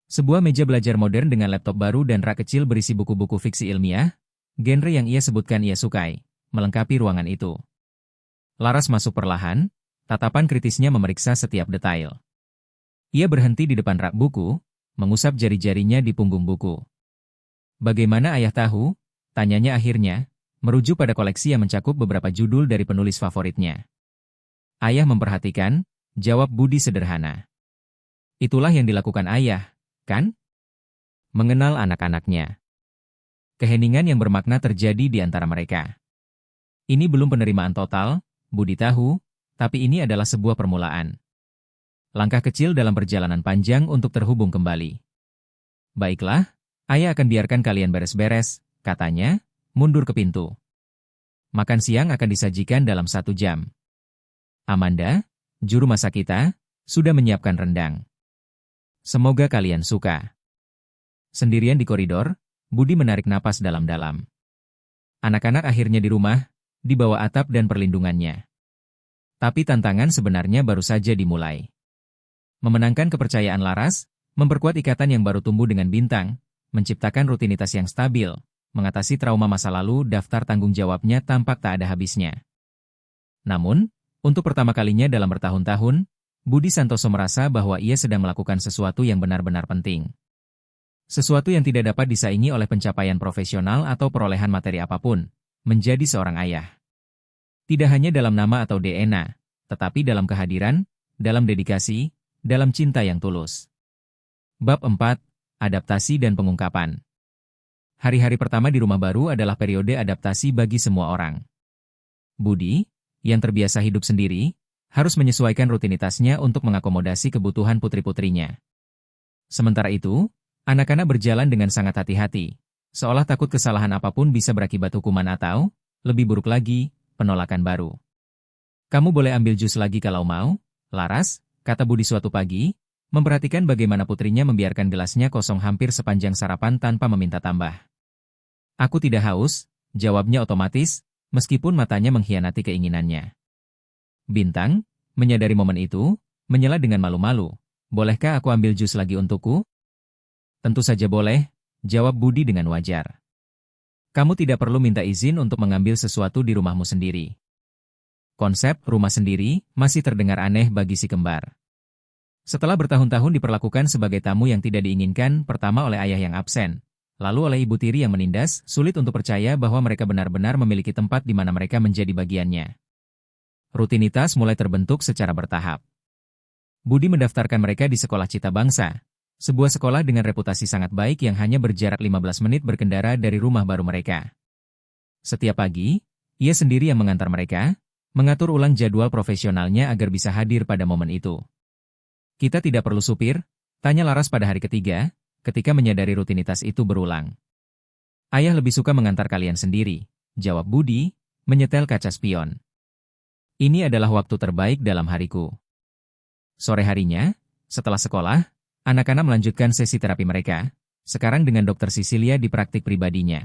Sebuah meja belajar modern dengan laptop baru dan rak kecil berisi buku-buku fiksi ilmiah, genre yang ia sebutkan ia sukai, melengkapi ruangan itu. Laras masuk perlahan, tatapan kritisnya memeriksa setiap detail. Ia berhenti di depan rak buku, mengusap jari-jarinya di punggung buku. Bagaimana ayah tahu? Tanyanya akhirnya, merujuk pada koleksi yang mencakup beberapa judul dari penulis favoritnya. Ayah memperhatikan, jawab Budi sederhana. Itulah yang dilakukan ayah, kan? Mengenal anak-anaknya. Keheningan yang bermakna terjadi di antara mereka. Ini belum penerimaan total, Budi tahu, tapi ini adalah sebuah permulaan. Langkah kecil dalam perjalanan panjang untuk terhubung kembali. Baiklah, ayah akan biarkan kalian beres-beres, katanya, mundur ke pintu. Makan siang akan disajikan dalam 1 jam. Amanda, juru masak kita, sudah menyiapkan rendang. Semoga kalian suka. Sendirian di koridor, Budi menarik napas dalam-dalam. Anak-anak akhirnya di rumah, di bawah atap dan perlindungannya. Tapi tantangan sebenarnya baru saja dimulai. Memenangkan kepercayaan Laras, memperkuat ikatan yang baru tumbuh dengan Bintang, menciptakan rutinitas yang stabil, mengatasi trauma masa lalu, daftar tanggung jawabnya tampak tak ada habisnya. Namun, untuk pertama kalinya dalam bertahun-tahun, Budi Santoso merasa bahwa ia sedang melakukan sesuatu yang benar-benar penting. Sesuatu yang tidak dapat disaingi oleh pencapaian profesional atau perolehan materi apapun, menjadi seorang ayah. Tidak hanya dalam nama atau DNA, tetapi dalam kehadiran, dalam dedikasi, dalam cinta yang tulus. Bab 4, Adaptasi dan Pengungkapan. Hari-hari pertama di rumah baru adalah periode adaptasi bagi semua orang. Budi, yang terbiasa hidup sendiri, harus menyesuaikan rutinitasnya untuk mengakomodasi kebutuhan putri-putrinya. Sementara itu, anak-anak berjalan dengan sangat hati-hati, seolah takut kesalahan apapun bisa berakibat hukuman atau, lebih buruk lagi, penolakan baru. Kamu boleh ambil jus lagi kalau mau, Laras, kata Budi suatu pagi, memperhatikan bagaimana putrinya membiarkan gelasnya kosong hampir sepanjang sarapan tanpa meminta tambah. Aku tidak haus, jawabnya otomatis, meskipun matanya mengkhianati keinginannya. Bintang, menyadari momen itu, menyela dengan malu-malu. Bolehkah aku ambil jus lagi untukku? Tentu saja boleh, jawab Budi dengan wajar. Kamu tidak perlu minta izin untuk mengambil sesuatu di rumahmu sendiri. Konsep rumah sendiri masih terdengar aneh bagi si kembar. Setelah bertahun-tahun diperlakukan sebagai tamu yang tidak diinginkan, pertama oleh ayah yang absen, lalu oleh ibu tiri yang menindas, sulit untuk percaya bahwa mereka benar-benar memiliki tempat di mana mereka menjadi bagiannya. Rutinitas mulai terbentuk secara bertahap. Budi mendaftarkan mereka di Sekolah Cita Bangsa, sebuah sekolah dengan reputasi sangat baik yang hanya berjarak 15 menit berkendara dari rumah baru mereka. Setiap pagi, ia sendiri yang mengantar mereka, mengatur ulang jadwal profesionalnya agar bisa hadir pada momen itu. Kita tidak perlu supir, tanya Laras pada hari ketiga, ketika menyadari rutinitas itu berulang. Ayah lebih suka mengantar kalian sendiri, jawab Budi, menyetel kaca spion. Ini adalah waktu terbaik dalam hariku. Sore harinya, setelah sekolah, anak-anak melanjutkan sesi terapi mereka, sekarang dengan Dr. Sisilia di praktik pribadinya.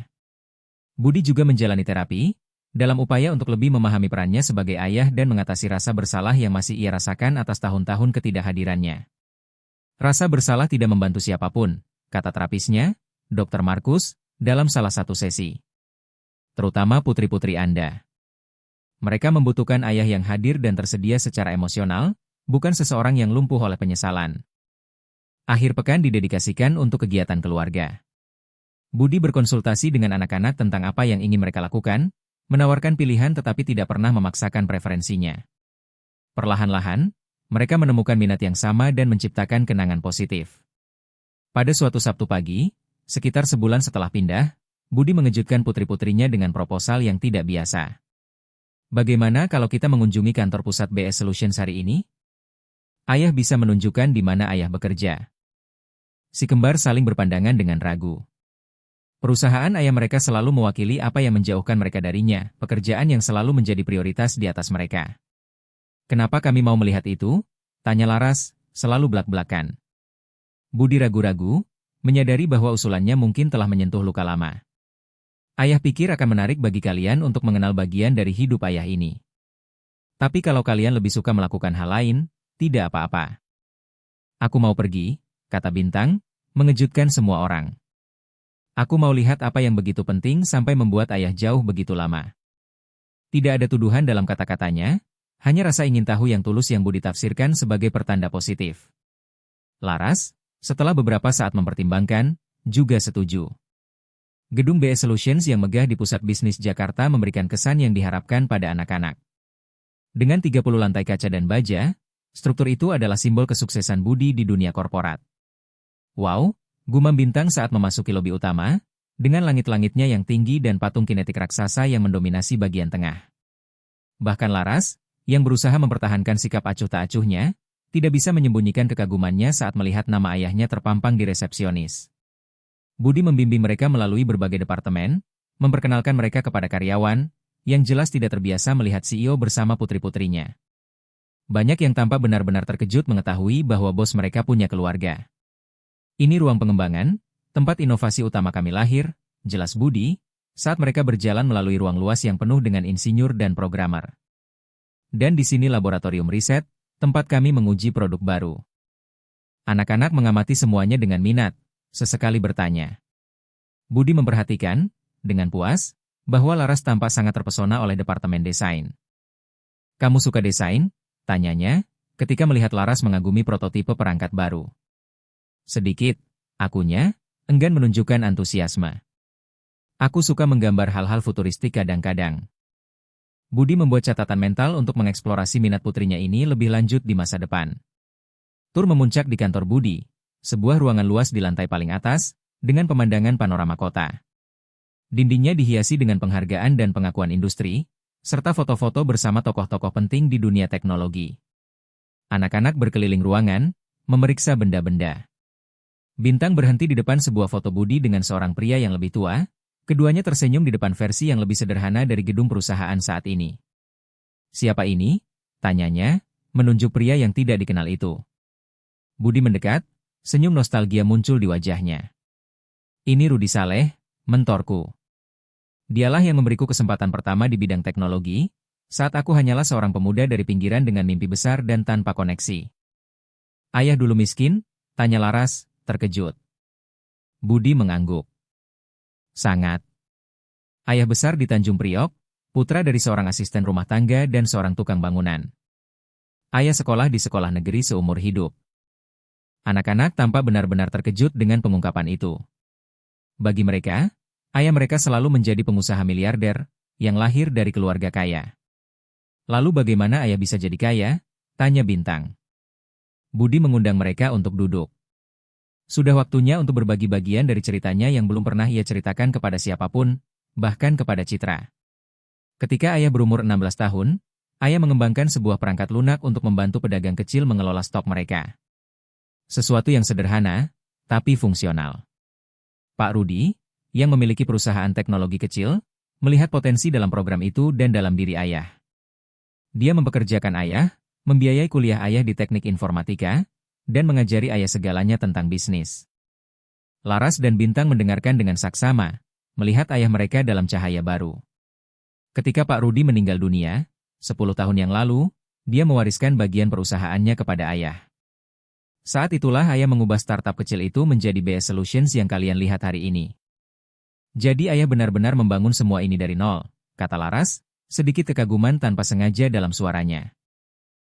Budi juga menjalani terapi, dalam upaya untuk lebih memahami perannya sebagai ayah dan mengatasi rasa bersalah yang masih ia rasakan atas tahun-tahun ketidakhadirannya. Rasa bersalah tidak membantu siapapun, kata terapisnya, Dr. Markus, dalam salah satu sesi. Terutama putri-putri Anda. Mereka membutuhkan ayah yang hadir dan tersedia secara emosional, bukan seseorang yang lumpuh oleh penyesalan. Akhir pekan didedikasikan untuk kegiatan keluarga. Budi berkonsultasi dengan anak-anak tentang apa yang ingin mereka lakukan, menawarkan pilihan tetapi tidak pernah memaksakan preferensinya. Perlahan-lahan, mereka menemukan minat yang sama dan menciptakan kenangan positif. Pada suatu Sabtu pagi, sekitar sebulan setelah pindah, Budi mengejutkan putri-putrinya dengan proposal yang tidak biasa. Bagaimana kalau kita mengunjungi kantor pusat BS Solutions hari ini? Ayah bisa menunjukkan di mana ayah bekerja. Si kembar saling berpandangan dengan ragu. Perusahaan ayah mereka selalu mewakili apa yang menjauhkan mereka darinya, pekerjaan yang selalu menjadi prioritas di atas mereka. Kenapa kami mau melihat itu? Tanya Laras, selalu belak-belakan. Budi ragu-ragu, menyadari bahwa usulannya mungkin telah menyentuh luka lama. Ayah pikir akan menarik bagi kalian untuk mengenal bagian dari hidup ayah ini. Tapi kalau kalian lebih suka melakukan hal lain, Tidak apa-apa. Aku mau pergi, kata Bintang, mengejutkan semua orang. Aku mau lihat apa yang begitu penting sampai membuat ayah jauh begitu lama. Tidak ada tuduhan dalam kata-katanya, hanya rasa ingin tahu yang tulus yang Budi tafsirkan sebagai pertanda positif. Laras, setelah beberapa saat mempertimbangkan, juga setuju. Gedung BS Solutions yang megah di pusat bisnis Jakarta memberikan kesan yang diharapkan pada anak-anak. Dengan 30 lantai kaca dan baja, struktur itu adalah simbol kesuksesan Budi di dunia korporat. Wow, gumam Bintang saat memasuki lobi utama, dengan langit-langitnya yang tinggi dan patung kinetik raksasa yang mendominasi bagian tengah. Bahkan Laras, yang berusaha mempertahankan sikap acuh tak acuhnya, tidak bisa menyembunyikan kekagumannya saat melihat nama ayahnya terpampang di resepsionis. Budi membimbing mereka melalui berbagai departemen, memperkenalkan mereka kepada karyawan, yang jelas tidak terbiasa melihat CEO bersama putri-putrinya. Banyak yang tampak benar-benar terkejut mengetahui bahwa bos mereka punya keluarga. Ini ruang pengembangan, tempat inovasi utama kami lahir, jelas Budi, saat mereka berjalan melalui ruang luas yang penuh dengan insinyur dan programmer. Dan di sini laboratorium riset, tempat kami menguji produk baru. Anak-anak mengamati semuanya dengan minat, sesekali bertanya. Budi memperhatikan, dengan puas, bahwa Laras tampak sangat terpesona oleh departemen desain. Kamu suka desain? Tanyanya, ketika melihat Laras mengagumi prototipe perangkat baru. Sedikit, akunya, enggan menunjukkan antusiasme. Aku suka menggambar hal-hal futuristik kadang-kadang. Budi membuat catatan mental untuk mengeksplorasi minat putrinya ini lebih lanjut di masa depan. Tur memuncak di kantor Budi, sebuah ruangan luas di lantai paling atas, dengan pemandangan panorama kota. Dindingnya dihiasi dengan penghargaan dan pengakuan industri, serta foto-foto bersama tokoh-tokoh penting di dunia teknologi. Anak-anak berkeliling ruangan, memeriksa benda-benda. Bintang berhenti di depan sebuah foto Budi dengan seorang pria yang lebih tua, keduanya tersenyum di depan versi yang lebih sederhana dari gedung perusahaan saat ini. Siapa ini? Tanyanya, menunjuk pria yang tidak dikenal itu. Budi mendekat, senyum nostalgia muncul di wajahnya. Ini Rudi Saleh, mentorku. Dialah yang memberiku kesempatan pertama di bidang teknologi, saat aku hanyalah seorang pemuda dari pinggiran dengan mimpi besar dan tanpa koneksi. Ayah dulu miskin? Tanya Laras, terkejut. Budi mengangguk. Sangat. Ayah besar di Tanjung Priok, putra dari seorang asisten rumah tangga dan seorang tukang bangunan. Ayah sekolah di sekolah negeri seumur hidup. Anak-anak tampak benar-benar terkejut dengan pengungkapan itu. Bagi mereka, ayah mereka selalu menjadi pengusaha miliarder, yang lahir dari keluarga kaya. Lalu bagaimana ayah bisa jadi kaya? Tanya Bintang. Budi mengundang mereka untuk duduk. Sudah waktunya untuk berbagi bagian dari ceritanya yang belum pernah ia ceritakan kepada siapapun, bahkan kepada Citra. Ketika ayah berumur 16 tahun, ayah mengembangkan sebuah perangkat lunak untuk membantu pedagang kecil mengelola stok mereka. Sesuatu yang sederhana, tapi fungsional. Pak Rudi, yang memiliki perusahaan teknologi kecil, melihat potensi dalam program itu dan dalam diri ayah. Dia mempekerjakan ayah, membiayai kuliah ayah di teknik informatika, dan mengajari ayah segalanya tentang bisnis. Laras dan Bintang mendengarkan dengan saksama, melihat ayah mereka dalam cahaya baru. Ketika Pak Rudi meninggal dunia, 10 tahun yang lalu, dia mewariskan bagian perusahaannya kepada ayah. Saat itulah ayah mengubah startup kecil itu menjadi BS Solutions yang kalian lihat hari ini. Jadi ayah benar-benar membangun semua ini dari nol, kata Laras, sedikit kekaguman tanpa sengaja dalam suaranya.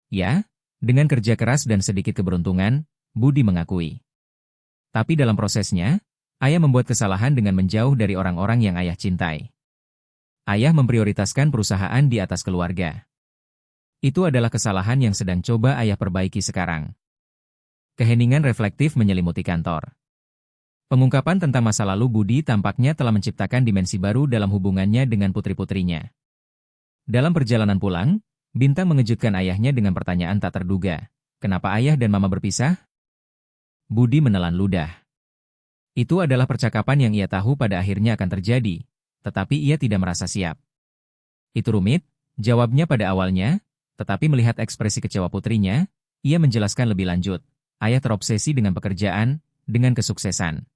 Ya, dengan kerja keras dan sedikit keberuntungan, Budi mengakui. Tapi dalam prosesnya, ayah membuat kesalahan dengan menjauh dari orang-orang yang ayah cintai. Ayah memprioritaskan perusahaan di atas keluarga. Itu adalah kesalahan yang sedang coba ayah perbaiki sekarang. Keheningan reflektif menyelimuti kantor. Pengungkapan tentang masa lalu Budi tampaknya telah menciptakan dimensi baru dalam hubungannya dengan putri-putrinya. Dalam perjalanan pulang, Bintang mengejutkan ayahnya dengan pertanyaan tak terduga. Kenapa ayah dan mama berpisah? Budi menelan ludah. Itu adalah percakapan yang ia tahu pada akhirnya akan terjadi, tetapi ia tidak merasa siap. Itu rumit, jawabnya pada awalnya, tetapi melihat ekspresi kecewa putrinya, ia menjelaskan lebih lanjut. Ayah terobsesi dengan pekerjaan, dengan kesuksesan.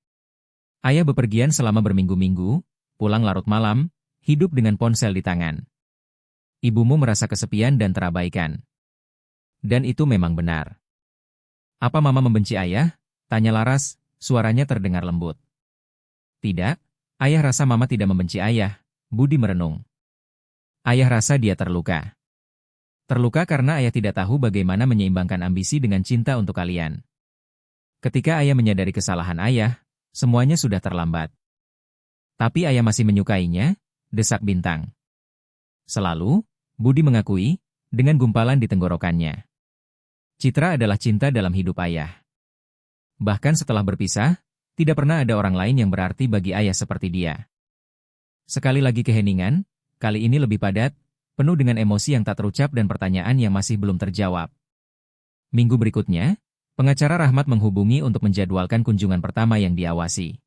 Ayah bepergian selama berminggu-minggu, pulang larut malam, hidup dengan ponsel di tangan. Ibumu merasa kesepian dan terabaikan. Dan itu memang benar. Apa Mama membenci Ayah? Tanya Laras, suaranya terdengar lembut. Tidak, Ayah rasa Mama tidak membenci Ayah, Budi merenung. Ayah rasa dia terluka. Terluka karena Ayah tidak tahu bagaimana menyeimbangkan ambisi dengan cinta untuk kalian. Ketika Ayah menyadari kesalahan Ayah, semuanya sudah terlambat. Tapi Ayah masih menyukainya, desak Bintang. Selalu, Budi mengakui, dengan gumpalan di tenggorokannya. Citra adalah cinta dalam hidup Ayah. Bahkan setelah berpisah, tidak pernah ada orang lain yang berarti bagi Ayah seperti dia. Sekali lagi keheningan, kali ini lebih padat, penuh dengan emosi yang tak terucap dan pertanyaan yang masih belum terjawab. Minggu berikutnya, pengacara Rahmat menghubungi untuk menjadwalkan kunjungan pertama yang diawasi.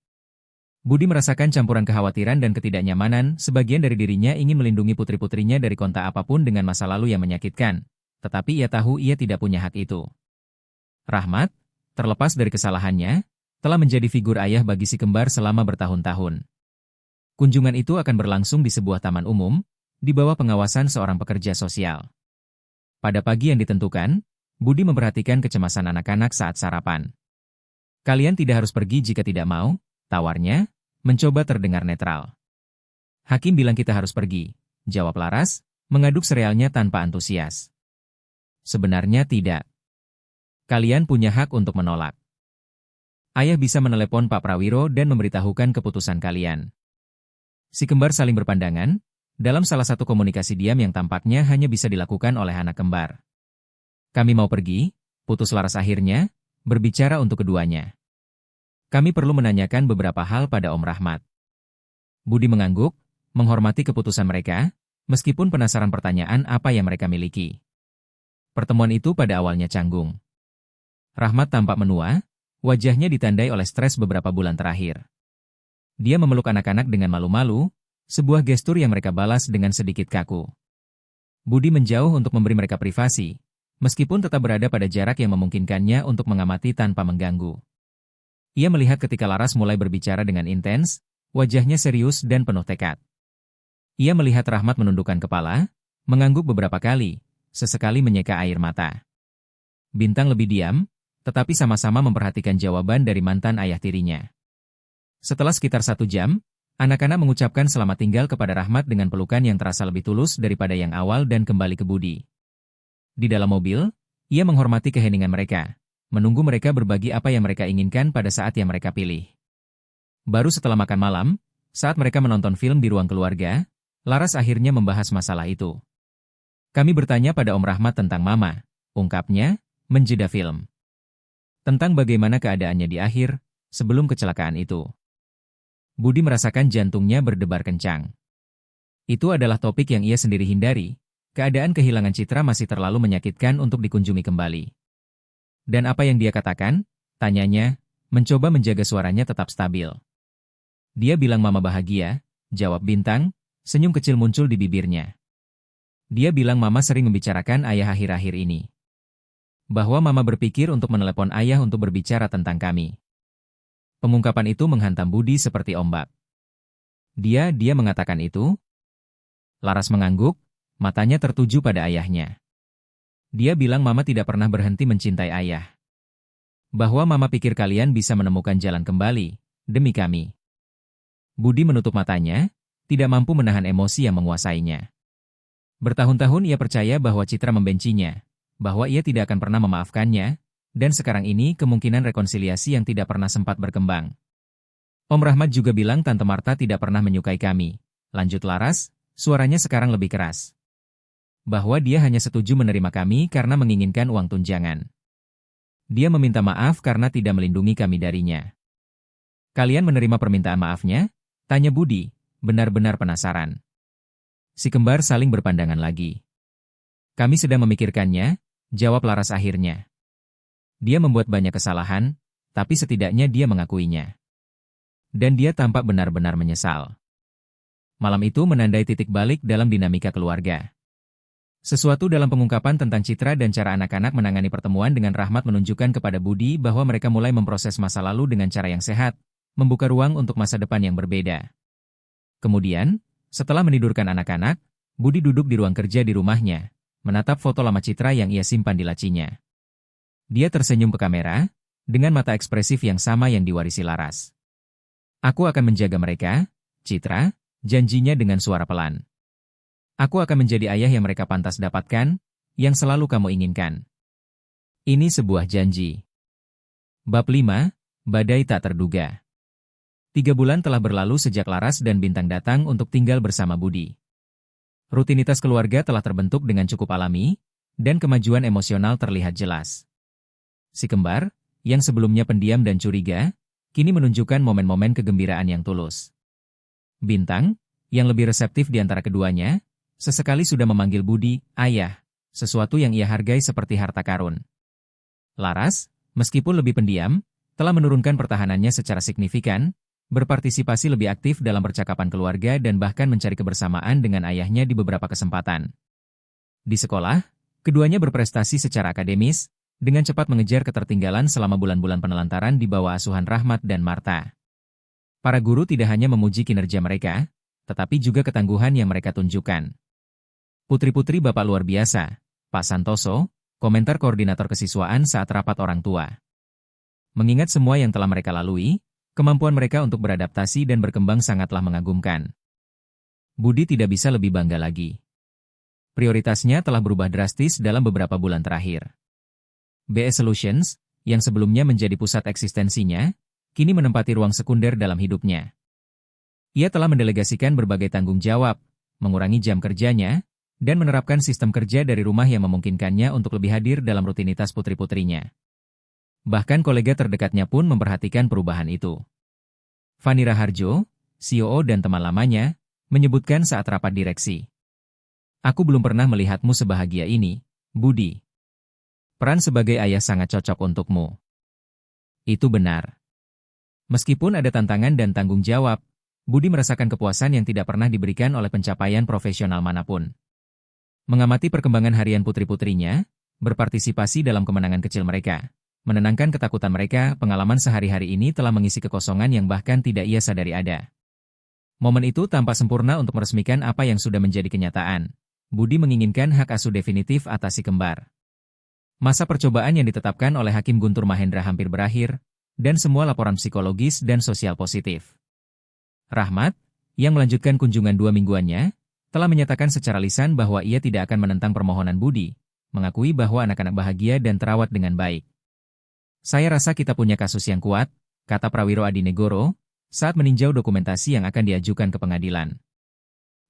Budi merasakan campuran kekhawatiran dan ketidaknyamanan, sebagian dari dirinya ingin melindungi putri-putrinya dari kontak apapun dengan masa lalu yang menyakitkan, tetapi ia tahu ia tidak punya hak itu. Rahmat, terlepas dari kesalahannya, telah menjadi figur ayah bagi si kembar selama bertahun-tahun. Kunjungan itu akan berlangsung di sebuah taman umum, di bawah pengawasan seorang pekerja sosial. Pada pagi yang ditentukan, Budi memperhatikan kecemasan anak-anak saat sarapan. Kalian tidak harus pergi jika tidak mau, tawarnya, mencoba terdengar netral. Hakim bilang kita harus pergi, jawab Laras, mengaduk serealnya tanpa antusias. Sebenarnya tidak. Kalian punya hak untuk menolak. Ayah bisa menelepon Pak Prawiro dan memberitahukan keputusan kalian. Si kembar saling berpandangan, dalam salah satu komunikasi diam yang tampaknya hanya bisa dilakukan oleh anak kembar. Kami mau pergi, putus Laras akhirnya, berbicara untuk keduanya. Kami perlu menanyakan beberapa hal pada Om Rahmat. Budi mengangguk, menghormati keputusan mereka, meskipun penasaran pertanyaan apa yang mereka miliki. Pertemuan itu pada awalnya canggung. Rahmat tampak menua, wajahnya ditandai oleh stres beberapa bulan terakhir. Dia memeluk anak-anak dengan malu-malu, sebuah gestur yang mereka balas dengan sedikit kaku. Budi menjauh untuk memberi mereka privasi, meskipun tetap berada pada jarak yang memungkinkannya untuk mengamati tanpa mengganggu. Ia melihat ketika Laras mulai berbicara dengan intens, wajahnya serius dan penuh tekad. Ia melihat Rahmat menundukkan kepala, mengangguk beberapa kali, sesekali menyeka air mata. Bintang lebih diam, tetapi sama-sama memperhatikan jawaban dari mantan ayah tirinya. Setelah sekitar 1 jam, anak-anak mengucapkan selamat tinggal kepada Rahmat dengan pelukan yang terasa lebih tulus daripada yang awal dan kembali ke Budi. Di dalam mobil, ia menghormati keheningan mereka, menunggu mereka berbagi apa yang mereka inginkan pada saat yang mereka pilih. Baru setelah makan malam, saat mereka menonton film di ruang keluarga, Laras akhirnya membahas masalah itu. Kami bertanya pada Om Rahmat tentang Mama, ungkapnya, menjeda film. Tentang bagaimana keadaannya di akhir, sebelum kecelakaan itu. Budi merasakan jantungnya berdebar kencang. Itu adalah topik yang ia sendiri hindari, keadaan kehilangan Citra masih terlalu menyakitkan untuk dikunjungi kembali. Dan apa yang dia katakan? Tanyanya, mencoba menjaga suaranya tetap stabil. Dia bilang Mama bahagia, jawab Bintang, senyum kecil muncul di bibirnya. Dia bilang Mama sering membicarakan Ayah akhir-akhir ini. Bahwa Mama berpikir untuk menelepon Ayah untuk berbicara tentang kami. Pengungkapan itu menghantam Budi seperti ombak. Dia mengatakan itu? Laras mengangguk, matanya tertuju pada ayahnya. Dia bilang Mama tidak pernah berhenti mencintai Ayah. Bahwa Mama pikir kalian bisa menemukan jalan kembali, demi kami. Budi menutup matanya, tidak mampu menahan emosi yang menguasainya. Bertahun-tahun ia percaya bahwa Citra membencinya, bahwa ia tidak akan pernah memaafkannya, dan sekarang ini kemungkinan rekonsiliasi yang tidak pernah sempat berkembang. Om Rahmat juga bilang Tante Marta tidak pernah menyukai kami, lanjut Laras, suaranya sekarang lebih keras. Bahwa dia hanya setuju menerima kami karena menginginkan uang tunjangan. Dia meminta maaf karena tidak melindungi kami darinya. Kalian menerima permintaan maafnya? Tanya Budi, benar-benar penasaran. Si kembar saling berpandangan lagi. Kami sedang memikirkannya, jawab Laras akhirnya. Dia membuat banyak kesalahan, tapi setidaknya dia mengakuinya. Dan dia tampak benar-benar menyesal. Malam itu menandai titik balik dalam dinamika keluarga. Sesuatu dalam pengungkapan tentang Citra dan cara anak-anak menangani pertemuan dengan Rahmat menunjukkan kepada Budi bahwa mereka mulai memproses masa lalu dengan cara yang sehat, membuka ruang untuk masa depan yang berbeda. Kemudian, setelah menidurkan anak-anak, Budi duduk di ruang kerja di rumahnya, menatap foto lama Citra yang ia simpan di lacinya. Dia tersenyum ke kamera, dengan mata ekspresif yang sama yang diwarisi Laras. Aku akan menjaga mereka, Citra, janjinya dengan suara pelan. Aku akan menjadi ayah yang mereka pantas dapatkan, yang selalu kamu inginkan. Ini sebuah janji. Bab 5, Badai Tak Terduga. 3 bulan telah berlalu sejak Laras dan Bintang datang untuk tinggal bersama Budi. Rutinitas keluarga telah terbentuk dengan cukup alami, dan kemajuan emosional terlihat jelas. Si kembar, yang sebelumnya pendiam dan curiga, kini menunjukkan momen-momen kegembiraan yang tulus. Bintang, yang lebih reseptif di antara keduanya, sesekali sudah memanggil Budi, ayah, sesuatu yang ia hargai seperti harta karun. Laras, meskipun lebih pendiam, telah menurunkan pertahanannya secara signifikan, berpartisipasi lebih aktif dalam percakapan keluarga dan bahkan mencari kebersamaan dengan ayahnya di beberapa kesempatan. Di sekolah, keduanya berprestasi secara akademis, dengan cepat mengejar ketertinggalan selama bulan-bulan penelantaran di bawah asuhan Rahmat dan Marta. Para guru tidak hanya memuji kinerja mereka, tetapi juga ketangguhan yang mereka tunjukkan. Putri-putri Bapak luar biasa, Pak Santoso, komentar koordinator kesiswaan saat rapat orang tua. Mengingat semua yang telah mereka lalui, kemampuan mereka untuk beradaptasi dan berkembang sangatlah mengagumkan. Budi tidak bisa lebih bangga lagi. Prioritasnya telah berubah drastis dalam beberapa bulan terakhir. BS Solutions, yang sebelumnya menjadi pusat eksistensinya, kini menempati ruang sekunder dalam hidupnya. Ia telah mendelegasikan berbagai tanggung jawab, mengurangi jam kerjanya, dan menerapkan sistem kerja dari rumah yang memungkinkannya untuk lebih hadir dalam rutinitas putri-putrinya. Bahkan kolega terdekatnya pun memperhatikan perubahan itu. Fani Raharjo, COO dan teman lamanya, menyebutkan saat rapat direksi. Aku belum pernah melihatmu sebahagia ini, Budi. Peran sebagai ayah sangat cocok untukmu. Itu benar. Meskipun ada tantangan dan tanggung jawab, Budi merasakan kepuasan yang tidak pernah diberikan oleh pencapaian profesional manapun. Mengamati perkembangan harian putri-putrinya, berpartisipasi dalam kemenangan kecil mereka, menenangkan ketakutan mereka, pengalaman sehari-hari ini telah mengisi kekosongan yang bahkan tidak ia sadari ada. Momen itu tampak sempurna untuk meresmikan apa yang sudah menjadi kenyataan. Budi menginginkan hak asuh definitif atas si kembar. Masa percobaan yang ditetapkan oleh Hakim Guntur Mahendra hampir berakhir, dan semua laporan psikologis dan sosial positif. Rahmat, yang melanjutkan kunjungan 2 mingguannya, telah menyatakan secara lisan bahwa ia tidak akan menentang permohonan Budi, mengakui bahwa anak-anak bahagia dan terawat dengan baik. Saya rasa kita punya kasus yang kuat, kata Prawiro Adinegoro, saat meninjau dokumentasi yang akan diajukan ke pengadilan.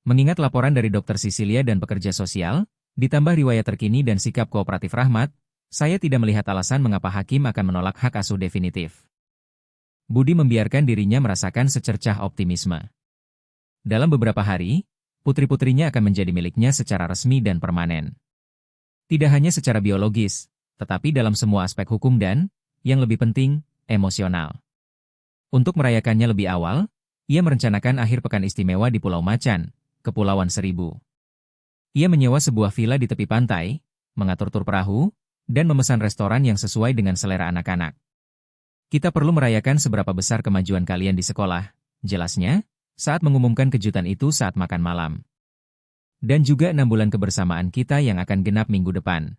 Mengingat laporan dari Dr. Sisilia dan pekerja sosial, ditambah riwayat terkini dan sikap kooperatif Rahmat, saya tidak melihat alasan mengapa hakim akan menolak hak asuh definitif. Budi membiarkan dirinya merasakan secercah optimisme. Dalam beberapa hari, putri-putrinya akan menjadi miliknya secara resmi dan permanen. Tidak hanya secara biologis, tetapi dalam semua aspek hukum dan, yang lebih penting, emosional. Untuk merayakannya lebih awal, ia merencanakan akhir pekan istimewa di Pulau Macan, Kepulauan Seribu. Ia menyewa sebuah villa di tepi pantai, mengatur tur perahu, dan memesan restoran yang sesuai dengan selera anak-anak. Kita perlu merayakan seberapa besar kemajuan kalian di sekolah, jelasnya, saat mengumumkan kejutan itu saat makan malam. Dan juga 6 bulan kebersamaan kita yang akan genap minggu depan.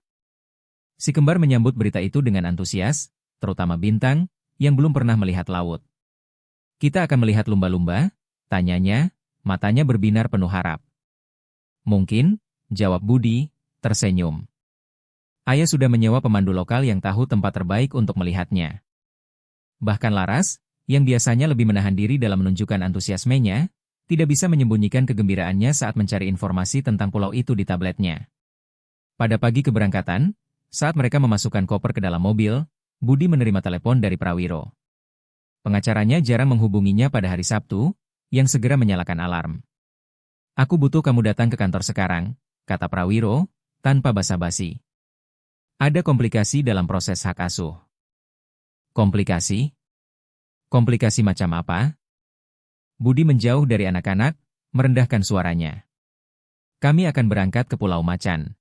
Si kembar menyambut berita itu dengan antusias, terutama Bintang, yang belum pernah melihat laut. Kita akan melihat lumba-lumba, tanyanya, matanya berbinar penuh harap. Mungkin, jawab Budi, tersenyum. Ayah sudah menyewa pemandu lokal yang tahu tempat terbaik untuk melihatnya. Bahkan Laras, yang biasanya lebih menahan diri dalam menunjukkan antusiasmenya, tidak bisa menyembunyikan kegembiraannya saat mencari informasi tentang pulau itu di tabletnya. Pada pagi keberangkatan, saat mereka memasukkan koper ke dalam mobil, Budi menerima telepon dari Prawiro. Pengacaranya jarang menghubunginya pada hari Sabtu, yang segera menyalakan alarm. Aku butuh kamu datang ke kantor sekarang, kata Prawiro, tanpa basa-basi. Ada komplikasi dalam proses hak asuh. Komplikasi? Komplikasi macam apa? Budi menjauh dari anak-anak, merendahkan suaranya. Kami akan berangkat ke Pulau Macan.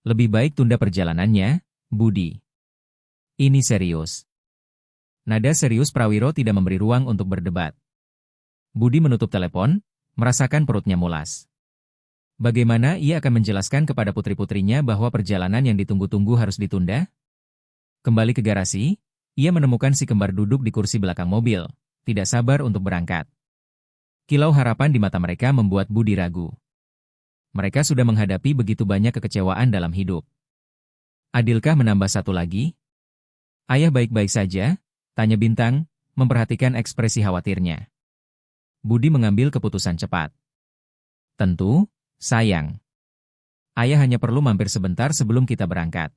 Lebih baik tunda perjalanannya, Budi. Ini serius. Nada serius Prawiro tidak memberi ruang untuk berdebat. Budi menutup telepon, merasakan perutnya mulas. Bagaimana ia akan menjelaskan kepada putri-putrinya bahwa perjalanan yang ditunggu-tunggu harus ditunda? Kembali ke garasi, ia menemukan si kembar duduk di kursi belakang mobil, tidak sabar untuk berangkat. Kilau harapan di mata mereka membuat Budi ragu. Mereka sudah menghadapi begitu banyak kekecewaan dalam hidup. Adilkah menambah satu lagi? Ayah baik-baik saja? Tanya Bintang, memperhatikan ekspresi khawatirnya. Budi mengambil keputusan cepat. Tentu, sayang. Ayah hanya perlu mampir sebentar sebelum kita berangkat.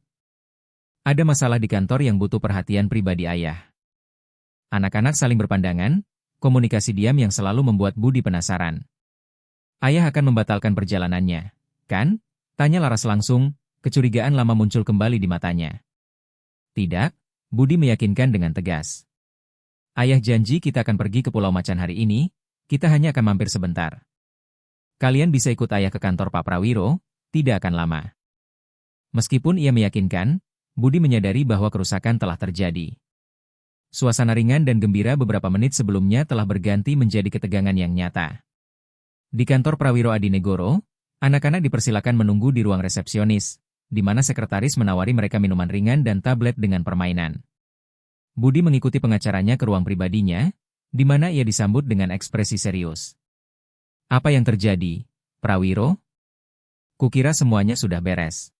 Ada masalah di kantor yang butuh perhatian pribadi ayah. Anak-anak saling berpandangan, komunikasi diam yang selalu membuat Budi penasaran. Ayah akan membatalkan perjalanannya, kan? Tanya Laras langsung, kecurigaan lama muncul kembali di matanya. Tidak, Budi meyakinkan dengan tegas. Ayah janji kita akan pergi ke Pulau Macan hari ini, kita hanya akan mampir sebentar. Kalian bisa ikut ayah ke kantor Pak Prawiro, tidak akan lama. Meskipun ia meyakinkan, Budi menyadari bahwa kerusakan telah terjadi. Suasana ringan dan gembira beberapa menit sebelumnya telah berganti menjadi ketegangan yang nyata. Di kantor Prawiro Adinegoro, anak-anak dipersilakan menunggu di ruang resepsionis, di mana sekretaris menawari mereka minuman ringan dan tablet dengan permainan. Budi mengikuti pengacaranya ke ruang pribadinya, di mana ia disambut dengan ekspresi serius. Apa yang terjadi, Prawiro? Kukira semuanya sudah beres.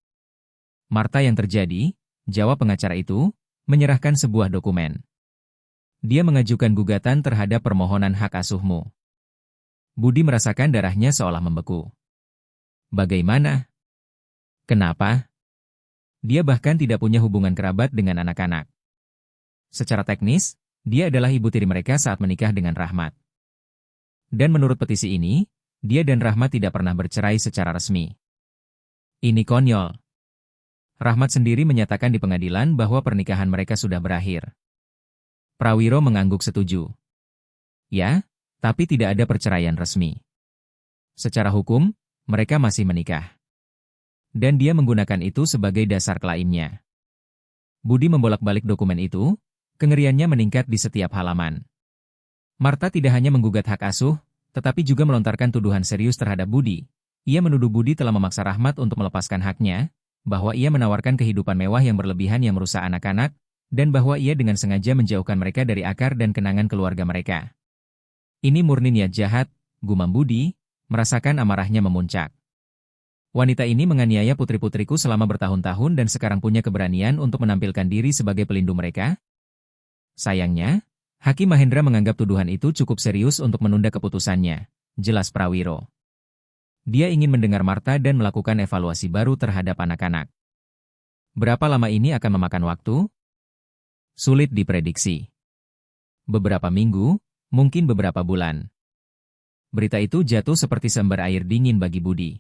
Marta, yang terjadi, jawab pengacara itu, menyerahkan sebuah dokumen. Dia mengajukan gugatan terhadap permohonan hak asuhmu. Budi merasakan darahnya seolah membeku. Bagaimana? Kenapa? Dia bahkan tidak punya hubungan kerabat dengan anak-anak. Secara teknis, dia adalah ibu tiri mereka saat menikah dengan Rahmat. Dan menurut petisi ini, dia dan Rahmat tidak pernah bercerai secara resmi. Ini konyol. Rahmat sendiri menyatakan di pengadilan bahwa pernikahan mereka sudah berakhir. Prawiro mengangguk setuju. Ya, tapi tidak ada perceraian resmi. Secara hukum, mereka masih menikah. Dan dia menggunakan itu sebagai dasar klaimnya. Budi membolak-balik dokumen itu, kengeriannya meningkat di setiap halaman. Marta tidak hanya menggugat hak asuh, tetapi juga melontarkan tuduhan serius terhadap Budi. Ia menuduh Budi telah memaksa Rahmat untuk melepaskan haknya, bahwa ia menawarkan kehidupan mewah yang berlebihan yang merusak anak-anak, dan bahwa ia dengan sengaja menjauhkan mereka dari akar dan kenangan keluarga mereka. Ini murni niat jahat, gumam Budi, merasakan amarahnya memuncak. Wanita ini menganiaya putri-putriku selama bertahun-tahun dan sekarang punya keberanian untuk menampilkan diri sebagai pelindung mereka? Sayangnya, Hakim Mahendra menganggap tuduhan itu cukup serius untuk menunda keputusannya, jelas Prawiro. Dia ingin mendengar Marta dan melakukan evaluasi baru terhadap anak-anak. Berapa lama ini akan memakan waktu? Sulit diprediksi. Beberapa minggu, mungkin beberapa bulan. Berita itu jatuh seperti seember air dingin bagi Budi.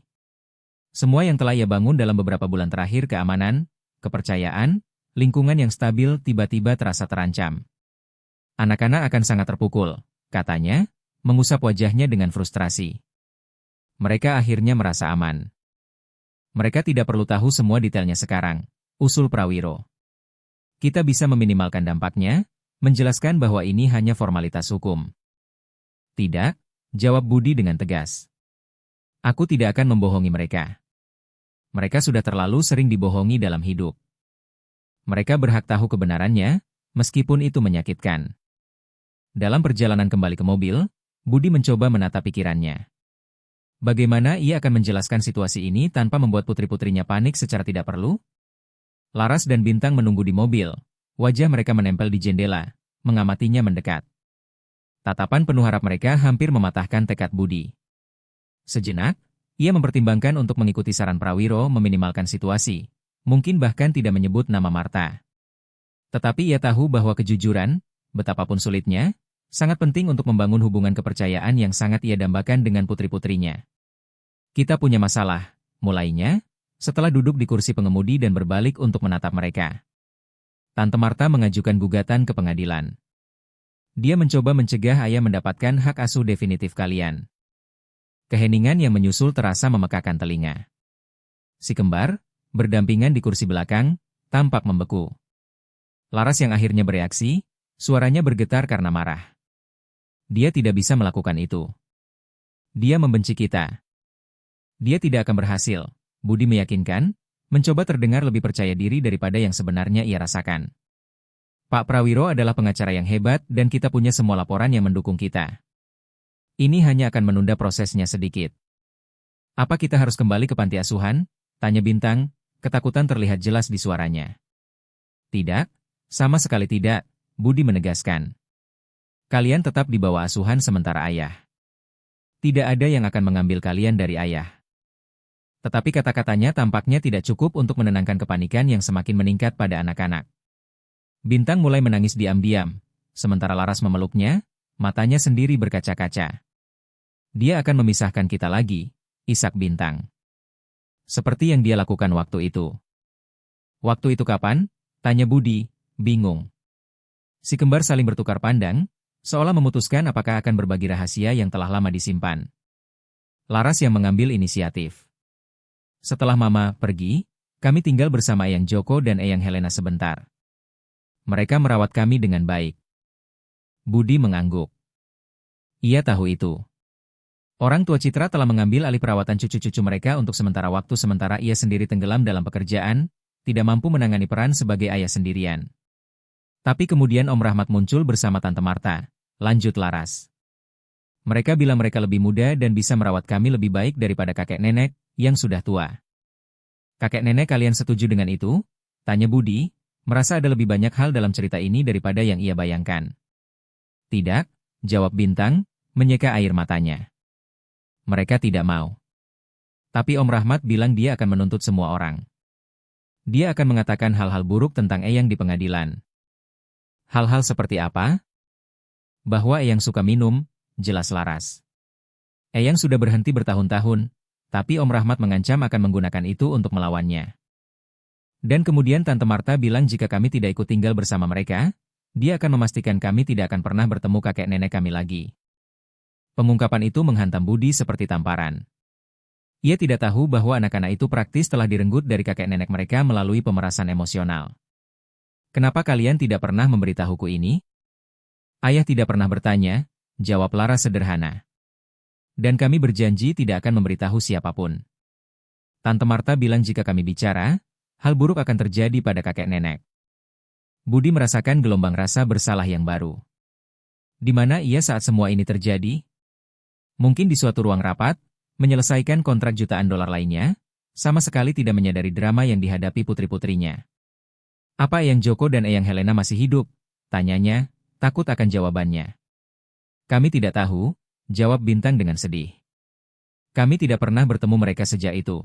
Semua yang telah ia bangun dalam beberapa bulan terakhir, keamanan, kepercayaan, lingkungan yang stabil tiba-tiba terasa terancam. Anak-anak akan sangat terpukul, katanya, mengusap wajahnya dengan frustrasi. Mereka akhirnya merasa aman. Mereka tidak perlu tahu semua detailnya sekarang, usul Prawiro. Kita bisa meminimalkan dampaknya, menjelaskan bahwa ini hanya formalitas hukum. Tidak, jawab Budi dengan tegas. Aku tidak akan membohongi mereka. Mereka sudah terlalu sering dibohongi dalam hidup. Mereka berhak tahu kebenarannya, meskipun itu menyakitkan. Dalam perjalanan kembali ke mobil, Budi mencoba menata pikirannya. Bagaimana ia akan menjelaskan situasi ini tanpa membuat putri-putrinya panik secara tidak perlu? Laras dan Bintang menunggu di mobil. Wajah mereka menempel di jendela, mengamatinya mendekat. Tatapan penuh harap mereka hampir mematahkan tekad Budi. Sejenak, ia mempertimbangkan untuk mengikuti saran Prawiro meminimalkan situasi, mungkin bahkan tidak menyebut nama Marta. Tetapi ia tahu bahwa kejujuran, betapapun sulitnya, sangat penting untuk membangun hubungan kepercayaan yang sangat ia dambakan dengan putri-putrinya. Kita punya masalah, mulainya, setelah duduk di kursi pengemudi dan berbalik untuk menatap mereka. Tante Marta mengajukan gugatan ke pengadilan. Dia mencoba mencegah ayah mendapatkan hak asuh definitif kalian. Keheningan yang menyusul terasa memekakan telinga. Si kembar, berdampingan di kursi belakang, tampak membeku. Laras yang akhirnya bereaksi, suaranya bergetar karena marah. Dia tidak bisa melakukan itu. Dia membenci kita. Dia tidak akan berhasil, Budi meyakinkan, mencoba terdengar lebih percaya diri daripada yang sebenarnya ia rasakan. Pak Prawiro adalah pengacara yang hebat dan kita punya semua laporan yang mendukung kita. Ini hanya akan menunda prosesnya sedikit. Apa kita harus kembali ke panti asuhan? Tanya Bintang, ketakutan terlihat jelas di suaranya. Tidak, sama sekali tidak, Budi menegaskan. Kalian tetap di bawah asuhan sementara ayah. Tidak ada yang akan mengambil kalian dari ayah. Tetapi kata-katanya tampaknya tidak cukup untuk menenangkan kepanikan yang semakin meningkat pada anak-anak. Bintang mulai menangis diam-diam, sementara Laras memeluknya, matanya sendiri berkaca-kaca. Dia akan memisahkan kita lagi, isak Bintang. Seperti yang dia lakukan waktu itu. Waktu itu kapan? Tanya Budi, bingung. Si kembar saling bertukar pandang, seolah memutuskan apakah akan berbagi rahasia yang telah lama disimpan. Laras yang mengambil inisiatif. Setelah Mama pergi, kami tinggal bersama Eyang Joko dan Eyang Helena sebentar. Mereka merawat kami dengan baik. Budi mengangguk. Ia tahu itu. Orang tua Citra telah mengambil alih perawatan cucu-cucu mereka untuk sementara waktu sementara ia sendiri tenggelam dalam pekerjaan, tidak mampu menangani peran sebagai ayah sendirian. Tapi kemudian Om Rahmat muncul bersama Tante Marta, lanjut Laras. Mereka bilang mereka lebih muda dan bisa merawat kami lebih baik daripada kakek nenek, yang sudah tua. Kakek nenek kalian setuju dengan itu? Tanya Budi, merasa ada lebih banyak hal dalam cerita ini daripada yang ia bayangkan. Tidak, jawab Bintang, menyeka air matanya. Mereka tidak mau. Tapi Om Rahmat bilang dia akan menuntut semua orang. Dia akan mengatakan hal-hal buruk tentang Eyang di pengadilan. Hal-hal seperti apa? Bahwa Eyang suka minum, jelas Laras. Eyang sudah berhenti bertahun-tahun, tapi Om Rahmat mengancam akan menggunakan itu untuk melawannya. Dan kemudian Tante Marta bilang jika kami tidak ikut tinggal bersama mereka, dia akan memastikan kami tidak akan pernah bertemu kakek nenek kami lagi. Pengungkapan itu menghantam Budi seperti tamparan. Ia tidak tahu bahwa anak-anak itu praktis telah direnggut dari kakek nenek mereka melalui pemerasan emosional. Kenapa kalian tidak pernah memberitahuku ini? Ayah tidak pernah bertanya, jawab Laras sederhana. Dan kami berjanji tidak akan memberitahu siapapun. Tante Marta bilang jika kami bicara, hal buruk akan terjadi pada kakek nenek. Budi merasakan gelombang rasa bersalah yang baru. Di mana ia saat semua ini terjadi? Mungkin di suatu ruang rapat, menyelesaikan kontrak jutaan dolar lainnya, sama sekali tidak menyadari drama yang dihadapi putri-putrinya. Apa Eyang Joko dan Eyang Helena masih hidup? Tanyanya, takut akan jawabannya. Kami tidak tahu, jawab Bintang dengan sedih. Kami tidak pernah bertemu mereka sejak itu.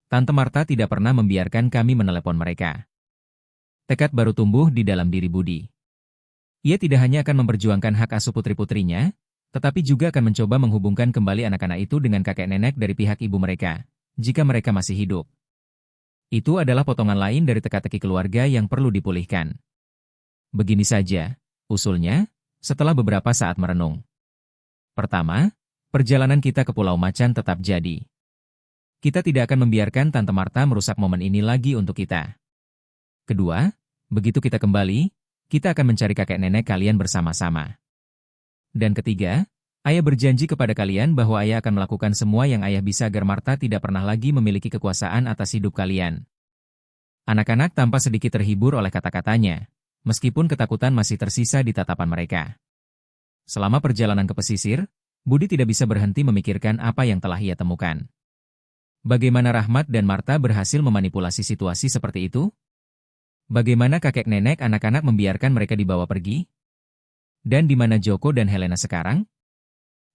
Tante Marta tidak pernah membiarkan kami menelepon mereka. Tekad baru tumbuh di dalam diri Budi. Ia tidak hanya akan memperjuangkan hak asuh putri-putrinya, tetapi juga akan mencoba menghubungkan kembali anak-anak itu dengan kakek nenek dari pihak ibu mereka, jika mereka masih hidup. Itu adalah potongan lain dari teka-teki keluarga yang perlu dipulihkan. Begini saja, usulnya, setelah beberapa saat merenung. Pertama, perjalanan kita ke Pulau Macan tetap jadi. Kita tidak akan membiarkan Tante Marta merusak momen ini lagi untuk kita. Kedua, begitu kita kembali, kita akan mencari kakek nenek kalian bersama-sama. Dan ketiga, ayah berjanji kepada kalian bahwa ayah akan melakukan semua yang ayah bisa agar Marta tidak pernah lagi memiliki kekuasaan atas hidup kalian. Anak-anak tampak sedikit terhibur oleh kata-katanya, meskipun ketakutan masih tersisa di tatapan mereka. Selama perjalanan ke pesisir, Budi tidak bisa berhenti memikirkan apa yang telah ia temukan. Bagaimana Rahmat dan Marta berhasil memanipulasi situasi seperti itu? Bagaimana kakek nenek anak-anak membiarkan mereka dibawa pergi? Dan di mana Joko dan Helena sekarang?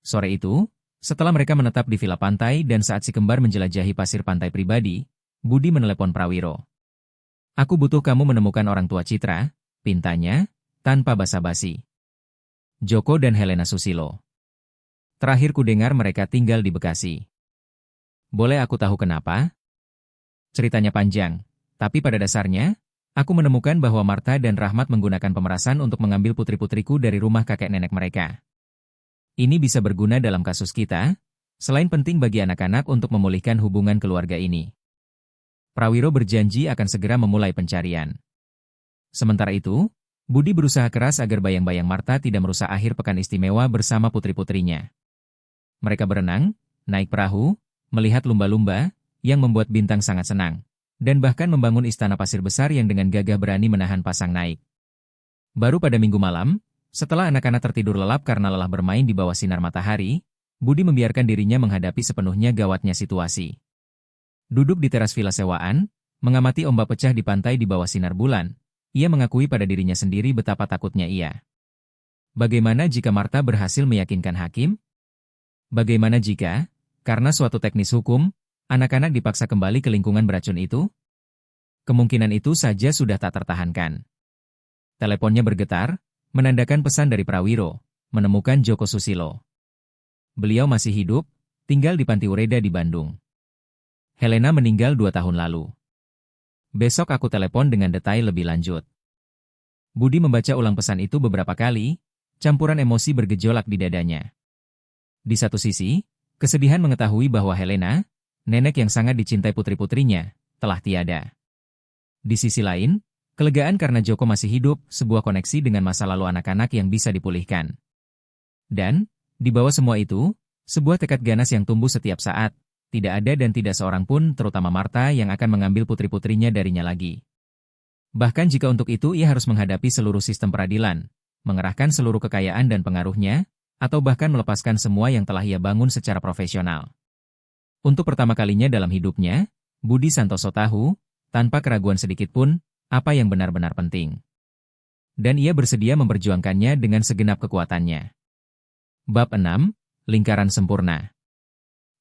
Sore itu, setelah mereka menetap di villa pantai dan saat si kembar menjelajahi pasir pantai pribadi, Budi menelepon Prawiro. Aku butuh kamu menemukan orang tua Citra, pintanya, tanpa basa-basi. Joko dan Helena Susilo. Terakhir ku dengar mereka tinggal di Bekasi. Boleh aku tahu kenapa? Ceritanya panjang, tapi pada dasarnya, aku menemukan bahwa Marta dan Rahmat menggunakan pemerasan untuk mengambil putri-putriku dari rumah kakek nenek mereka. Ini bisa berguna dalam kasus kita, selain penting bagi anak-anak untuk memulihkan hubungan keluarga ini. Prawiro berjanji akan segera memulai pencarian. Sementara itu, Budi berusaha keras agar bayang-bayang Marta tidak merusak akhir pekan istimewa bersama putri-putrinya. Mereka berenang, naik perahu, melihat lumba-lumba, yang membuat Bintang sangat senang, dan bahkan membangun istana pasir besar yang dengan gagah berani menahan pasang naik. Baru pada minggu malam, setelah anak-anak tertidur lelap karena lelah bermain di bawah sinar matahari, Budi membiarkan dirinya menghadapi sepenuhnya gawatnya situasi. Duduk di teras villa sewaan, mengamati ombak pecah di pantai di bawah sinar bulan, ia mengakui pada dirinya sendiri betapa takutnya ia. Bagaimana jika Martha berhasil meyakinkan hakim? Bagaimana jika, karena suatu teknis hukum, anak-anak dipaksa kembali ke lingkungan beracun itu? Kemungkinan itu saja sudah tak tertahankan. Teleponnya bergetar, menandakan pesan dari Prawiro, menemukan Joko Susilo. Beliau masih hidup, tinggal di Panti Ureda di Bandung. Helena meninggal 2 tahun lalu. Besok aku telepon dengan detail lebih lanjut. Budi membaca ulang pesan itu beberapa kali, campuran emosi bergejolak di dadanya. Di satu sisi, kesedihan mengetahui bahwa Helena, nenek yang sangat dicintai putri-putrinya, telah tiada. Di sisi lain, kelegaan karena Joko masih hidup, sebuah koneksi dengan masa lalu anak-anak yang bisa dipulihkan. Dan, di bawah semua itu, sebuah tekad ganas yang tumbuh setiap saat, tidak ada dan tidak seorang pun, terutama Martha, yang akan mengambil putri-putrinya darinya lagi. Bahkan jika untuk itu ia harus menghadapi seluruh sistem peradilan, mengerahkan seluruh kekayaan dan pengaruhnya, atau bahkan melepaskan semua yang telah ia bangun secara profesional. Untuk pertama kalinya dalam hidupnya, Budi Santoso tahu, tanpa keraguan sedikit pun, apa yang benar-benar penting. Dan ia bersedia memperjuangkannya dengan segenap kekuatannya. Bab 6, Lingkaran Sempurna.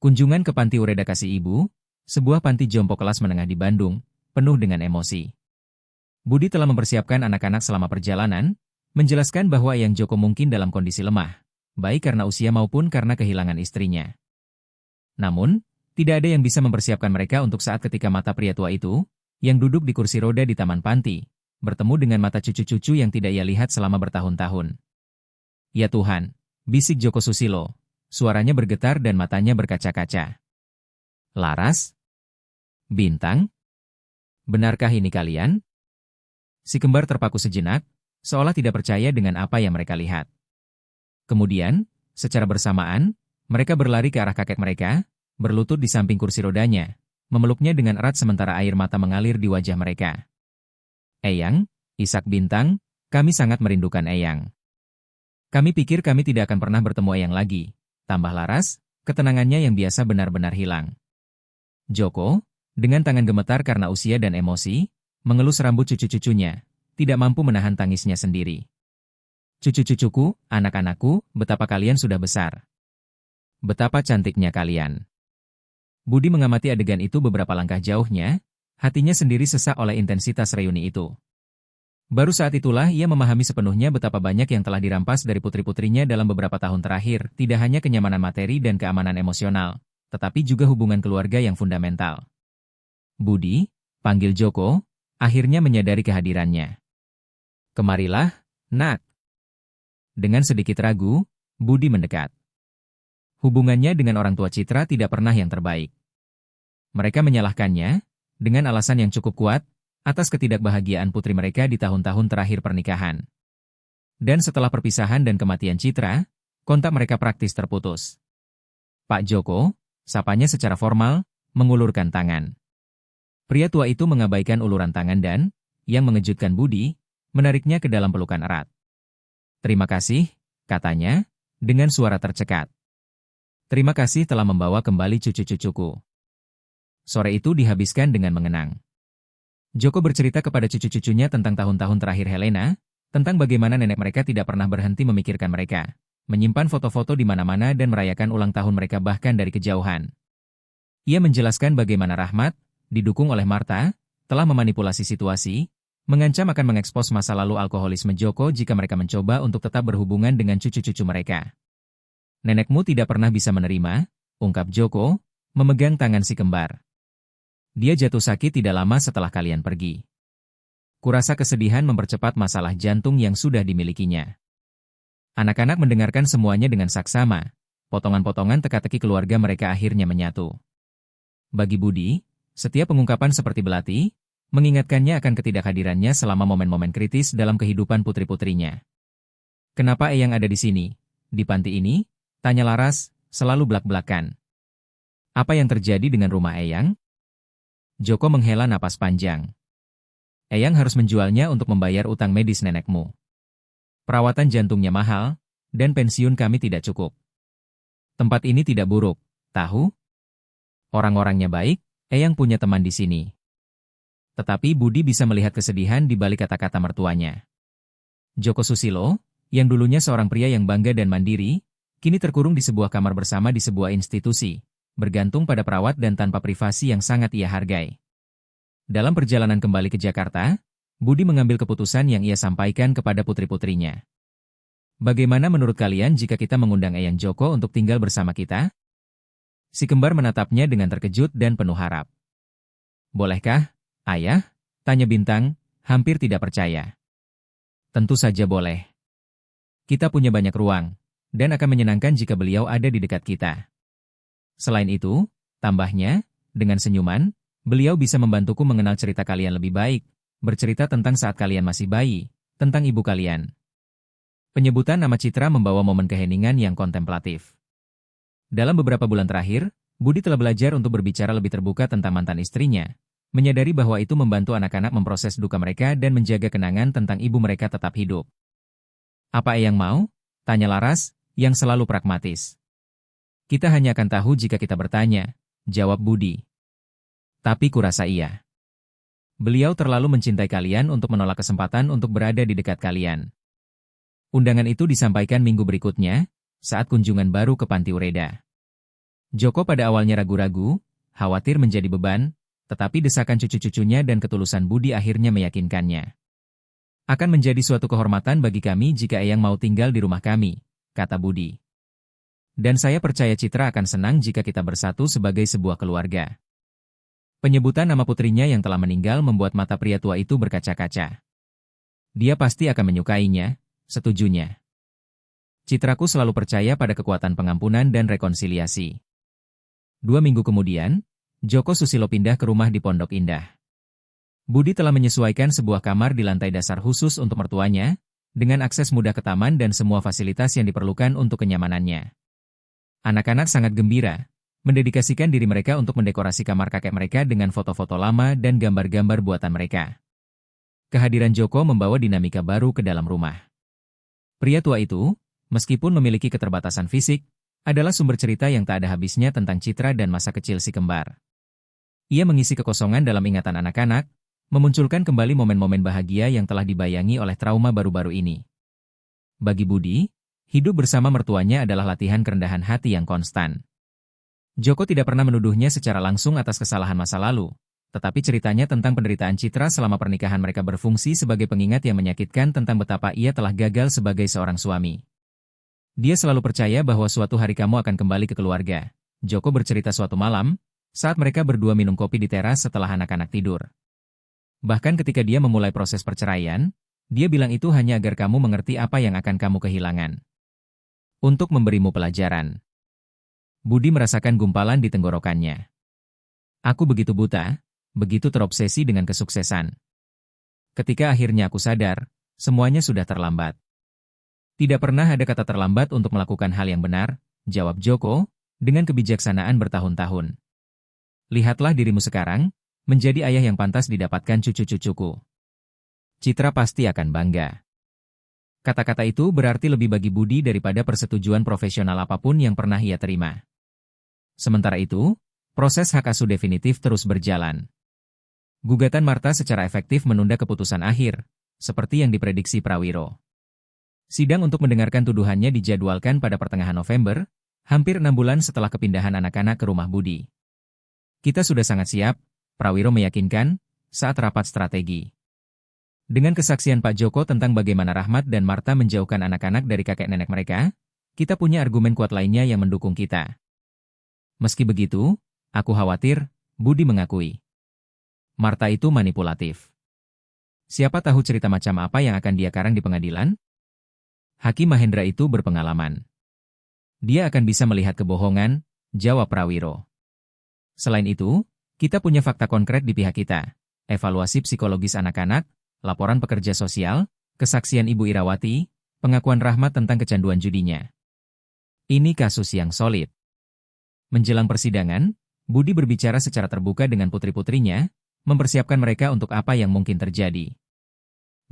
Kunjungan ke Panti Ureda Kasih Ibu, sebuah panti jompo kelas menengah di Bandung, penuh dengan emosi. Budi telah mempersiapkan anak-anak selama perjalanan, menjelaskan bahwa Eyang Joko mungkin dalam kondisi lemah, baik karena usia maupun karena kehilangan istrinya. Namun, tidak ada yang bisa mempersiapkan mereka untuk saat ketika mata pria tua itu, yang duduk di kursi roda di taman panti, bertemu dengan mata cucu-cucu yang tidak ia lihat selama bertahun-tahun. Ya Tuhan, bisik Joko Susilo, suaranya bergetar dan matanya berkaca-kaca. Laras? Bintang? Benarkah ini kalian? Si kembar terpaku sejenak, seolah tidak percaya dengan apa yang mereka lihat. Kemudian, secara bersamaan, mereka berlari ke arah kakek mereka, berlutut di samping kursi rodanya, memeluknya dengan erat sementara air mata mengalir di wajah mereka. Eyang, Ishak Bintang, kami sangat merindukan Eyang. Kami pikir kami tidak akan pernah bertemu Eyang lagi, tambah Laras, ketenangannya yang biasa benar-benar hilang. Joko, dengan tangan gemetar karena usia dan emosi, mengelus rambut cucu-cucunya, tidak mampu menahan tangisnya sendiri. Cucu-cucuku, anak-anakku, betapa kalian sudah besar. Betapa cantiknya kalian. Budi mengamati adegan itu beberapa langkah jauhnya, hatinya sendiri sesak oleh intensitas reuni itu. Baru saat itulah ia memahami sepenuhnya betapa banyak yang telah dirampas dari putri-putrinya dalam beberapa tahun terakhir, tidak hanya kenyamanan materi dan keamanan emosional, tetapi juga hubungan keluarga yang fundamental. Budi, panggil Joko, akhirnya menyadari kehadirannya. Kemarilah, nak. Dengan sedikit ragu, Budi mendekat. Hubungannya dengan orang tua Citra tidak pernah yang terbaik. Mereka menyalahkannya, dengan alasan yang cukup kuat, atas ketidakbahagiaan putri mereka di tahun-tahun terakhir pernikahan. Dan setelah perpisahan dan kematian Citra, kontak mereka praktis terputus. Pak Joko, sapanya secara formal, mengulurkan tangan. Pria tua itu mengabaikan uluran tangan dan, yang mengejutkan Budi, menariknya ke dalam pelukan erat. Terima kasih, katanya, dengan suara tercekat. Terima kasih telah membawa kembali cucu-cucuku. Sore itu dihabiskan dengan mengenang. Joko bercerita kepada cucu-cucunya tentang tahun-tahun terakhir Helena, tentang bagaimana nenek mereka tidak pernah berhenti memikirkan mereka, menyimpan foto-foto di mana-mana dan merayakan ulang tahun mereka bahkan dari kejauhan. Ia menjelaskan bagaimana Rahmat, didukung oleh Martha, telah memanipulasi situasi, mengancam akan mengekspos masa lalu alkoholisme Joko jika mereka mencoba untuk tetap berhubungan dengan cucu-cucu mereka. Nenekmu tidak pernah bisa menerima, ungkap Joko, memegang tangan si kembar. Dia jatuh sakit tidak lama setelah kalian pergi. Kurasa kesedihan mempercepat masalah jantung yang sudah dimilikinya. Anak-anak mendengarkan semuanya dengan saksama, potongan-potongan teka-teki keluarga mereka akhirnya menyatu. Bagi Budi, setiap pengungkapan seperti belati, mengingatkannya akan ketidakhadirannya selama momen-momen kritis dalam kehidupan putri-putrinya. Kenapa Eyang ada di sini, di panti ini? Tanya Laras, selalu belak-belakan. Apa yang terjadi dengan rumah Eyang? Joko menghela napas panjang. Eyang harus menjualnya untuk membayar utang medis nenekmu. Perawatan jantungnya mahal, dan pensiun kami tidak cukup. Tempat ini tidak buruk, tahu? Orang-orangnya baik, Eyang punya teman di sini. Tetapi Budi bisa melihat kesedihan di balik kata-kata mertuanya. Joko Susilo, yang dulunya seorang pria yang bangga dan mandiri, kini terkurung di sebuah kamar bersama di sebuah institusi, bergantung pada perawat dan tanpa privasi yang sangat ia hargai. Dalam perjalanan kembali ke Jakarta, Budi mengambil keputusan yang ia sampaikan kepada putri-putrinya. Bagaimana menurut kalian jika kita mengundang Eyang Joko untuk tinggal bersama kita? Si kembar menatapnya dengan terkejut dan penuh harap. Bolehkah, Ayah? Tanya Bintang, hampir tidak percaya. Tentu saja boleh. Kita punya banyak ruang, dan akan menyenangkan jika beliau ada di dekat kita. Selain itu, tambahnya, dengan senyuman, beliau bisa membantuku mengenal cerita kalian lebih baik, bercerita tentang saat kalian masih bayi, tentang ibu kalian. Penyebutan nama Citra membawa momen keheningan yang kontemplatif. Dalam beberapa bulan terakhir, Budi telah belajar untuk berbicara lebih terbuka tentang mantan istrinya, menyadari bahwa itu membantu anak-anak memproses duka mereka dan menjaga kenangan tentang ibu mereka tetap hidup. Apa Eyang mau? Tanya Laras, yang selalu pragmatis. Kita hanya akan tahu jika kita bertanya, jawab Budi. Tapi kurasa iya. Beliau terlalu mencintai kalian untuk menolak kesempatan untuk berada di dekat kalian. Undangan itu disampaikan minggu berikutnya, saat kunjungan baru ke Panti Ureda. Joko pada awalnya ragu-ragu, khawatir menjadi beban, tetapi desakan cucu-cucunya dan ketulusan Budi akhirnya meyakinkannya. Akan menjadi suatu kehormatan bagi kami jika Eyang mau tinggal di rumah kami, kata Budi. Dan saya percaya Citra akan senang jika kita bersatu sebagai sebuah keluarga. Penyebutan nama putrinya yang telah meninggal membuat mata pria tua itu berkaca-kaca. Dia pasti akan menyukainya, setujunya. Citraku selalu percaya pada kekuatan pengampunan dan rekonsiliasi. 2 minggu kemudian, Joko Susilo pindah ke rumah di Pondok Indah. Budi telah menyesuaikan sebuah kamar di lantai dasar khusus untuk mertuanya, dengan akses mudah ke taman dan semua fasilitas yang diperlukan untuk kenyamanannya. Anak-anak sangat gembira, mendedikasikan diri mereka untuk mendekorasi kamar kakek mereka dengan foto-foto lama dan gambar-gambar buatan mereka. Kehadiran Joko membawa dinamika baru ke dalam rumah. Pria tua itu, meskipun memiliki keterbatasan fisik, adalah sumber cerita yang tak ada habisnya tentang Citra dan masa kecil si kembar. Ia mengisi kekosongan dalam ingatan anak-anak, memunculkan kembali momen-momen bahagia yang telah dibayangi oleh trauma baru-baru ini. Bagi Budi, hidup bersama mertuanya adalah latihan kerendahan hati yang konstan. Joko tidak pernah menuduhnya secara langsung atas kesalahan masa lalu, tetapi ceritanya tentang penderitaan Citra selama pernikahan mereka berfungsi sebagai pengingat yang menyakitkan tentang betapa ia telah gagal sebagai seorang suami. Dia selalu percaya bahwa suatu hari kamu akan kembali ke keluarga. Joko bercerita suatu malam, saat mereka berdua minum kopi di teras setelah anak-anak tidur. Bahkan ketika dia memulai proses perceraian, dia bilang itu hanya agar kamu mengerti apa yang akan kamu kehilangan. Untuk memberimu pelajaran. Budi merasakan gumpalan di tenggorokannya. Aku begitu buta, begitu terobsesi dengan kesuksesan. Ketika akhirnya aku sadar, semuanya sudah terlambat. Tidak pernah ada kata terlambat untuk melakukan hal yang benar, jawab Joko, dengan kebijaksanaan bertahun-tahun. Lihatlah dirimu sekarang, menjadi ayah yang pantas didapatkan cucu-cucuku. Citra pasti akan bangga. Kata-kata itu berarti lebih bagi Budi daripada persetujuan profesional apapun yang pernah ia terima. Sementara itu, proses hak asuh definitif terus berjalan. Gugatan Marta secara efektif menunda keputusan akhir, seperti yang diprediksi Prawiro. Sidang untuk mendengarkan tuduhannya dijadwalkan pada pertengahan November, hampir 6 bulan setelah kepindahan anak-anak ke rumah Budi. Kita sudah sangat siap, Prawiro meyakinkan, saat rapat strategi. Dengan kesaksian Pak Joko tentang bagaimana Rahmat dan Marta menjauhkan anak-anak dari kakek nenek mereka, kita punya argumen kuat lainnya yang mendukung kita. Meski begitu, aku khawatir, Budi mengakui. Marta itu manipulatif. Siapa tahu cerita macam apa yang akan dia karang di pengadilan? Hakim Mahendra itu berpengalaman. Dia akan bisa melihat kebohongan, jawab Prawiro. Selain itu, kita punya fakta konkret di pihak kita. Evaluasi psikologis anak-anak, laporan pekerja sosial, kesaksian Ibu Irawati, pengakuan Rahmat tentang kecanduan judinya. Ini kasus yang solid. Menjelang persidangan, Budi berbicara secara terbuka dengan putri-putrinya, mempersiapkan mereka untuk apa yang mungkin terjadi.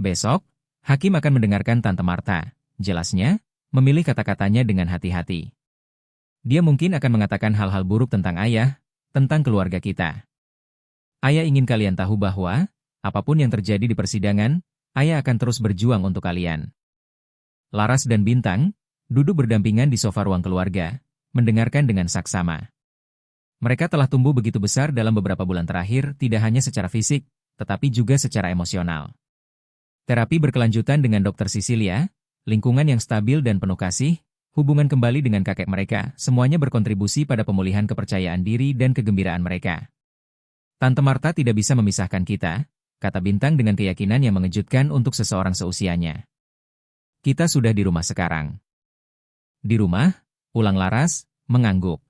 Besok, Hakim akan mendengarkan Tante Marta. Jelasnya, memilih kata-katanya dengan hati-hati. Dia mungkin akan mengatakan hal-hal buruk tentang ayah, tentang keluarga kita. Ayah ingin kalian tahu bahwa, apapun yang terjadi di persidangan, ayah akan terus berjuang untuk kalian. Laras dan Bintang duduk berdampingan di sofa ruang keluarga, mendengarkan dengan saksama. Mereka telah tumbuh begitu besar dalam beberapa bulan terakhir, tidak hanya secara fisik, tetapi juga secara emosional. Terapi berkelanjutan dengan Dr. Cecilia, lingkungan yang stabil dan penuh kasih, hubungan kembali dengan kakek mereka, semuanya berkontribusi pada pemulihan kepercayaan diri dan kegembiraan mereka. Tante Marta tidak bisa memisahkan kita, kata Bintang dengan keyakinan yang mengejutkan untuk seseorang seusianya. Kita sudah di rumah sekarang. Di rumah, ulang Laras, mengangguk.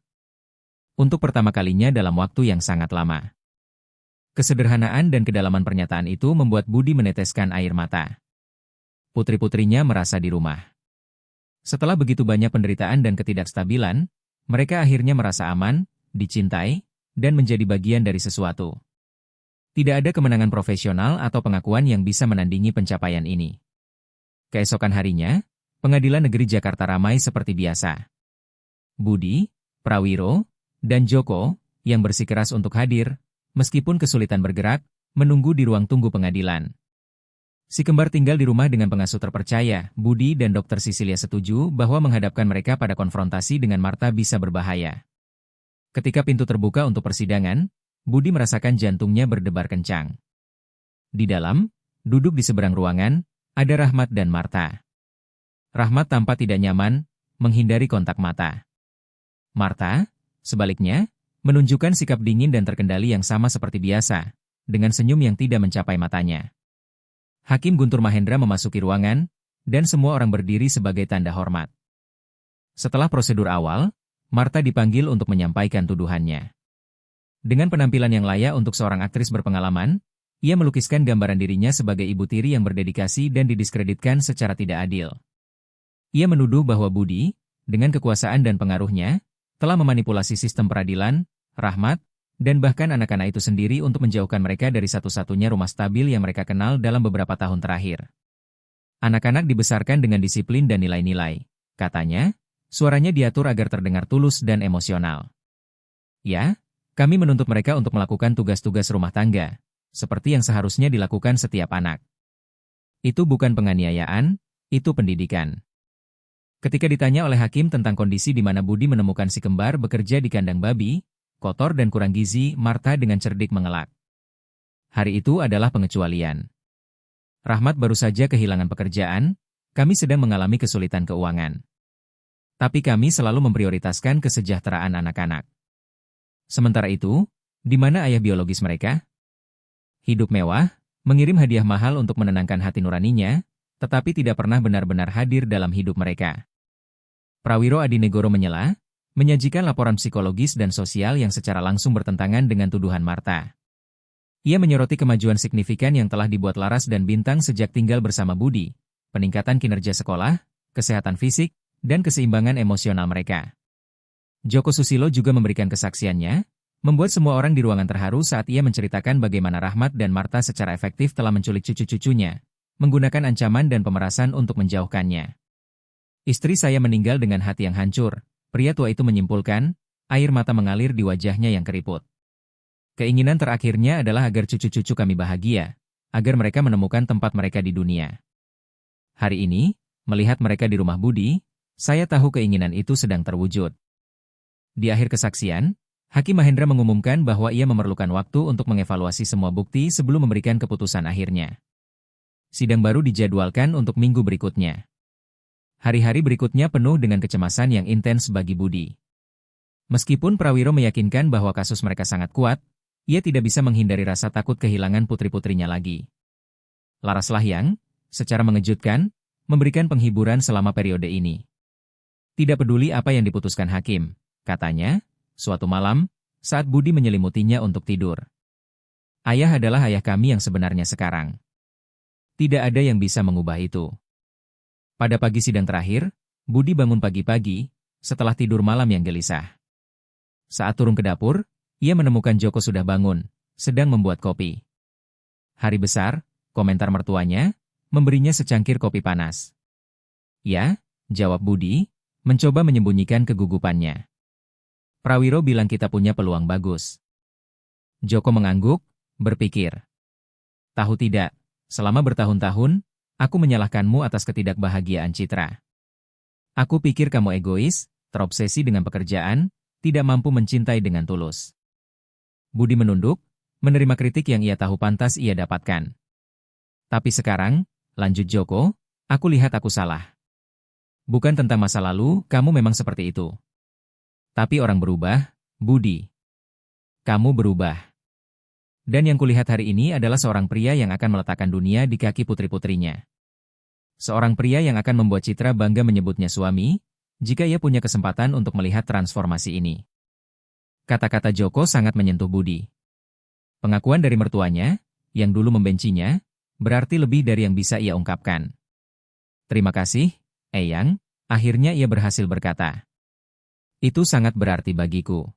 Untuk pertama kalinya dalam waktu yang sangat lama. Kesederhanaan dan kedalaman pernyataan itu membuat Budi meneteskan air mata. Putri-putrinya merasa di rumah. Setelah begitu banyak penderitaan dan ketidakstabilan, mereka akhirnya merasa aman, dicintai, dan menjadi bagian dari sesuatu. Tidak ada kemenangan profesional atau pengakuan yang bisa menandingi pencapaian ini. Keesokan harinya, Pengadilan Negeri Jakarta ramai seperti biasa. Budi, Prawiro, dan Joko, yang bersikeras untuk hadir, meskipun kesulitan bergerak, menunggu di ruang tunggu pengadilan. Si kembar tinggal di rumah dengan pengasuh terpercaya. Budi dan Dr. Cecilia setuju bahwa menghadapkan mereka pada konfrontasi dengan Marta bisa berbahaya. Ketika pintu terbuka untuk persidangan, Budi merasakan jantungnya berdebar kencang. Di dalam, duduk di seberang ruangan, ada Rahmat dan Marta. Rahmat tampak tidak nyaman, menghindari kontak mata. Marta, sebaliknya, menunjukkan sikap dingin dan terkendali yang sama seperti biasa, dengan senyum yang tidak mencapai matanya. Hakim Guntur Mahendra memasuki ruangan, dan semua orang berdiri sebagai tanda hormat. Setelah prosedur awal, Marta dipanggil untuk menyampaikan tuduhannya. Dengan penampilan yang layak untuk seorang aktris berpengalaman, ia melukiskan gambaran dirinya sebagai ibu tiri yang berdedikasi dan didiskreditkan secara tidak adil. Ia menuduh bahwa Budi, dengan kekuasaan dan pengaruhnya, telah memanipulasi sistem peradilan, Rahmat, dan bahkan anak-anak itu sendiri untuk menjauhkan mereka dari satu-satunya rumah stabil yang mereka kenal dalam beberapa tahun terakhir. Anak-anak dibesarkan dengan disiplin dan nilai-nilai. Katanya, suaranya diatur agar terdengar tulus dan emosional. Ya, kami menuntut mereka untuk melakukan tugas-tugas rumah tangga, seperti yang seharusnya dilakukan setiap anak. Itu bukan penganiayaan, itu pendidikan. Ketika ditanya oleh hakim tentang kondisi di mana Budi menemukan si kembar bekerja di kandang babi, kotor dan kurang gizi, Marta dengan cerdik mengelak. Hari itu adalah pengecualian. Rahmat baru saja kehilangan pekerjaan, kami sedang mengalami kesulitan keuangan. Tapi kami selalu memprioritaskan kesejahteraan anak-anak. Sementara itu, di mana ayah biologis mereka? Hidup mewah, mengirim hadiah mahal untuk menenangkan hati nuraninya, tetapi tidak pernah benar-benar hadir dalam hidup mereka. Prawiro Adinegoro menyela, menyajikan laporan psikologis dan sosial yang secara langsung bertentangan dengan tuduhan Marta. Ia menyoroti kemajuan signifikan yang telah dibuat Laras dan Bintang sejak tinggal bersama Budi, peningkatan kinerja sekolah, kesehatan fisik, dan keseimbangan emosional mereka. Joko Susilo juga memberikan kesaksiannya, membuat semua orang di ruangan terharu saat ia menceritakan bagaimana Rahmat dan Marta secara efektif telah menculik cucu-cucunya, menggunakan ancaman dan pemerasan untuk menjauhkannya. Istri saya meninggal dengan hati yang hancur. Pria tua itu menyimpulkan, air mata mengalir di wajahnya yang keriput. Keinginan terakhirnya adalah agar cucu-cucu kami bahagia, agar mereka menemukan tempat mereka di dunia. Hari ini, melihat mereka di rumah Budi, saya tahu keinginan itu sedang terwujud. Di akhir kesaksian, Hakim Mahendra mengumumkan bahwa ia memerlukan waktu untuk mengevaluasi semua bukti sebelum memberikan keputusan akhirnya. Sidang baru dijadwalkan untuk minggu berikutnya. Hari-hari berikutnya penuh dengan kecemasan yang intens bagi Budi. Meskipun Prawiro meyakinkan bahwa kasus mereka sangat kuat, ia tidak bisa menghindari rasa takut kehilangan putri-putrinya lagi. Laraslah yang, secara mengejutkan, memberikan penghiburan selama periode ini. Tidak peduli apa yang diputuskan hakim, katanya, suatu malam, saat Budi menyelimutinya untuk tidur. Ayah adalah ayah kami yang sebenarnya sekarang. Tidak ada yang bisa mengubah itu. Pada pagi sidang terakhir, Budi bangun pagi-pagi, setelah tidur malam yang gelisah. Saat turun ke dapur, Ia menemukan Joko sudah bangun, sedang membuat kopi. Hari besar, komentar mertuanya, memberinya secangkir kopi panas. Ya, jawab Budi, mencoba menyembunyikan kegugupannya. Prawiro bilang kita punya peluang bagus. Joko mengangguk, berpikir. Tahu tidak, selama bertahun-tahun, aku menyalahkanmu atas ketidakbahagiaan Citra. Aku pikir kamu egois, terobsesi dengan pekerjaan, tidak mampu mencintai dengan tulus. Budi menunduk, menerima kritik yang ia tahu pantas ia dapatkan. Tapi sekarang, lanjut Joko, aku lihat aku salah. Bukan tentang masa lalu, kamu memang seperti itu. Tapi orang berubah, Budi. Kamu berubah. Dan yang kulihat hari ini adalah seorang pria yang akan meletakkan dunia di kaki putri-putrinya. Seorang pria yang akan membuat Citra bangga menyebutnya suami, jika ia punya kesempatan untuk melihat transformasi ini. Kata-kata Joko sangat menyentuh Budi. Pengakuan dari mertuanya, yang dulu membencinya, berarti lebih dari yang bisa ia ungkapkan. Terima kasih, Eyang, akhirnya ia berhasil berkata. Itu sangat berarti bagiku.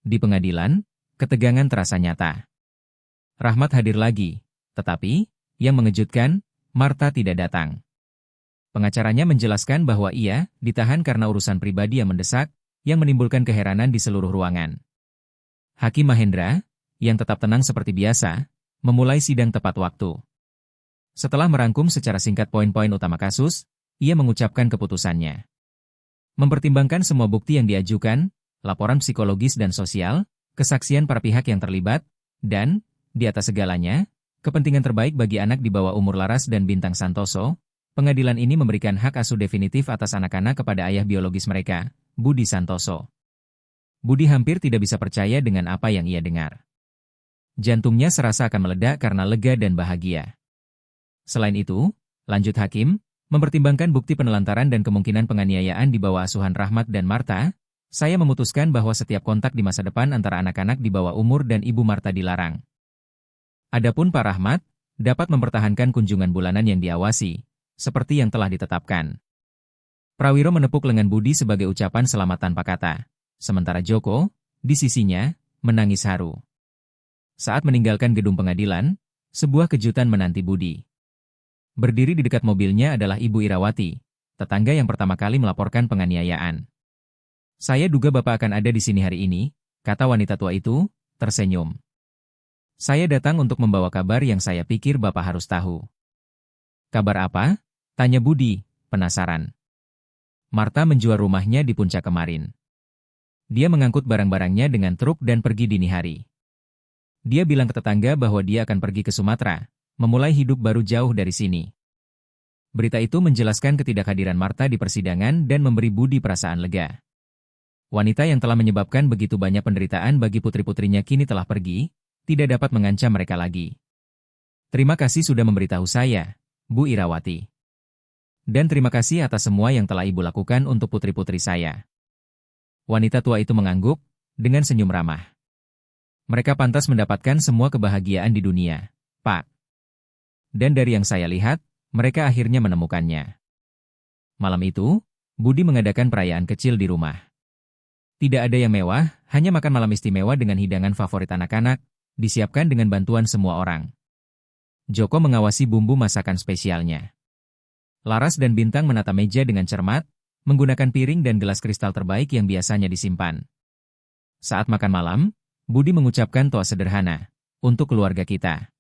Di pengadilan, ketegangan terasa nyata. Rahmat hadir lagi, tetapi, yang mengejutkan, Marta tidak datang. Pengacaranya menjelaskan bahwa ia ditahan karena urusan pribadi yang mendesak, yang menimbulkan keheranan di seluruh ruangan. Hakim Mahendra, yang tetap tenang seperti biasa, memulai sidang tepat waktu. Setelah merangkum secara singkat poin-poin utama kasus, ia mengucapkan keputusannya. Mempertimbangkan semua bukti yang diajukan, laporan psikologis dan sosial, kesaksian para pihak yang terlibat, dan, di atas segalanya, kepentingan terbaik bagi anak di bawah umur Laras dan Bintang Santoso, pengadilan ini memberikan hak asuh definitif atas anak-anak kepada ayah biologis mereka, Budi Santoso. Budi hampir tidak bisa percaya dengan apa yang ia dengar. Jantungnya serasa akan meledak karena lega dan bahagia. Selain itu, lanjut Hakim, mempertimbangkan bukti penelantaran dan kemungkinan penganiayaan di bawah asuhan Rahmat dan Marta, saya memutuskan bahwa setiap kontak di masa depan antara anak-anak di bawah umur dan Ibu Marta dilarang. Adapun Pak Rahmat, dapat mempertahankan kunjungan bulanan yang diawasi, seperti yang telah ditetapkan. Prawiro menepuk lengan Budi sebagai ucapan selamat tanpa kata. Sementara Joko, di sisinya, menangis haru. Saat meninggalkan gedung pengadilan, sebuah kejutan menanti Budi. Berdiri di dekat mobilnya adalah Ibu Irawati, tetangga yang pertama kali melaporkan penganiayaan. Saya duga Bapak akan ada di sini hari ini, kata wanita tua itu, tersenyum. Saya datang untuk membawa kabar yang saya pikir Bapak harus tahu. Kabar apa? Tanya Budi, penasaran. Marta menjual rumahnya di puncak kemarin. Dia mengangkut barang-barangnya dengan truk dan pergi dini hari. Dia bilang ke tetangga bahwa dia akan pergi ke Sumatera, memulai hidup baru jauh dari sini. Berita itu menjelaskan ketidakhadiran Marta di persidangan dan memberi Budi perasaan lega. Wanita yang telah menyebabkan begitu banyak penderitaan bagi putri-putrinya kini telah pergi, tidak dapat mengancam mereka lagi. Terima kasih sudah memberitahu saya, Bu Irawati. Dan terima kasih atas semua yang telah Ibu lakukan untuk putri-putri saya. Wanita tua itu mengangguk, dengan senyum ramah. Mereka pantas mendapatkan semua kebahagiaan di dunia, Pak. Dan dari yang saya lihat, mereka akhirnya menemukannya. Malam itu, Budi mengadakan perayaan kecil di rumah. Tidak ada yang mewah, hanya makan malam istimewa dengan hidangan favorit anak-anak, disiapkan dengan bantuan semua orang. Joko mengawasi bumbu masakan spesialnya. Laras dan Bintang menata meja dengan cermat, menggunakan piring dan gelas kristal terbaik yang biasanya disimpan. Saat makan malam, Budi mengucapkan doa sederhana, untuk keluarga kita.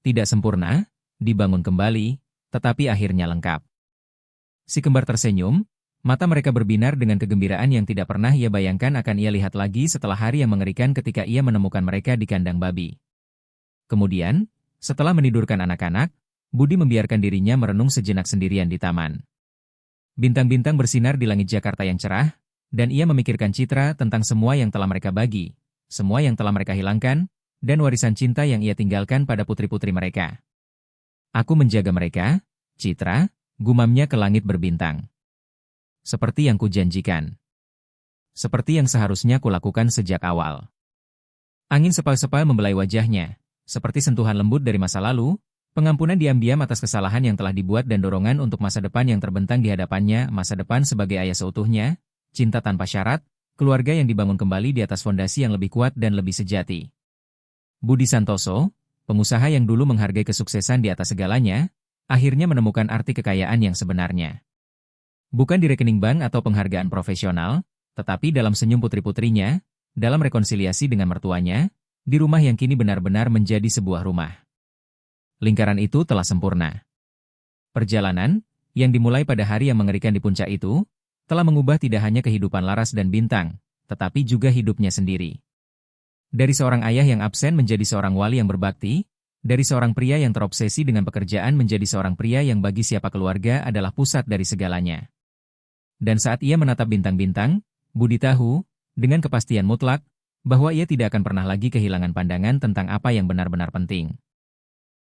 Tidak sempurna, dibangun kembali, tetapi akhirnya lengkap. Si kembar tersenyum, mata mereka berbinar dengan kegembiraan yang tidak pernah ia bayangkan akan ia lihat lagi setelah hari yang mengerikan ketika ia menemukan mereka di kandang babi. Kemudian, setelah menidurkan anak-anak, Budi membiarkan dirinya merenung sejenak sendirian di taman. Bintang-bintang bersinar di langit Jakarta yang cerah, dan ia memikirkan Citra tentang semua yang telah mereka bagi, semua yang telah mereka hilangkan, dan warisan cinta yang ia tinggalkan pada putri-putri mereka. Aku menjaga mereka, Citra, gumamnya ke langit berbintang. Seperti yang kujanjikan. Seperti yang seharusnya kulakukan sejak awal. Angin sepal-sepal membelai wajahnya, seperti sentuhan lembut dari masa lalu, pengampunan diam-diam atas kesalahan yang telah dibuat dan dorongan untuk masa depan yang terbentang di hadapannya, masa depan sebagai ayah seutuhnya, cinta tanpa syarat, keluarga yang dibangun kembali di atas fondasi yang lebih kuat dan lebih sejati. Budi Santoso, pengusaha yang dulu menghargai kesuksesan di atas segalanya, akhirnya menemukan arti kekayaan yang sebenarnya. Bukan di rekening bank atau penghargaan profesional, tetapi dalam senyum putri-putrinya, dalam rekonsiliasi dengan mertuanya, di rumah yang kini benar-benar menjadi sebuah rumah. Lingkaran itu telah sempurna. Perjalanan, yang dimulai pada hari yang mengerikan di puncak itu, telah mengubah tidak hanya kehidupan Laras dan Bintang, tetapi juga hidupnya sendiri. Dari seorang ayah yang absen menjadi seorang wali yang berbakti, dari seorang pria yang terobsesi dengan pekerjaan menjadi seorang pria yang bagi siapa keluarga adalah pusat dari segalanya. Dan saat ia menatap bintang-bintang, Budi tahu, dengan kepastian mutlak, bahwa ia tidak akan pernah lagi kehilangan pandangan tentang apa yang benar-benar penting.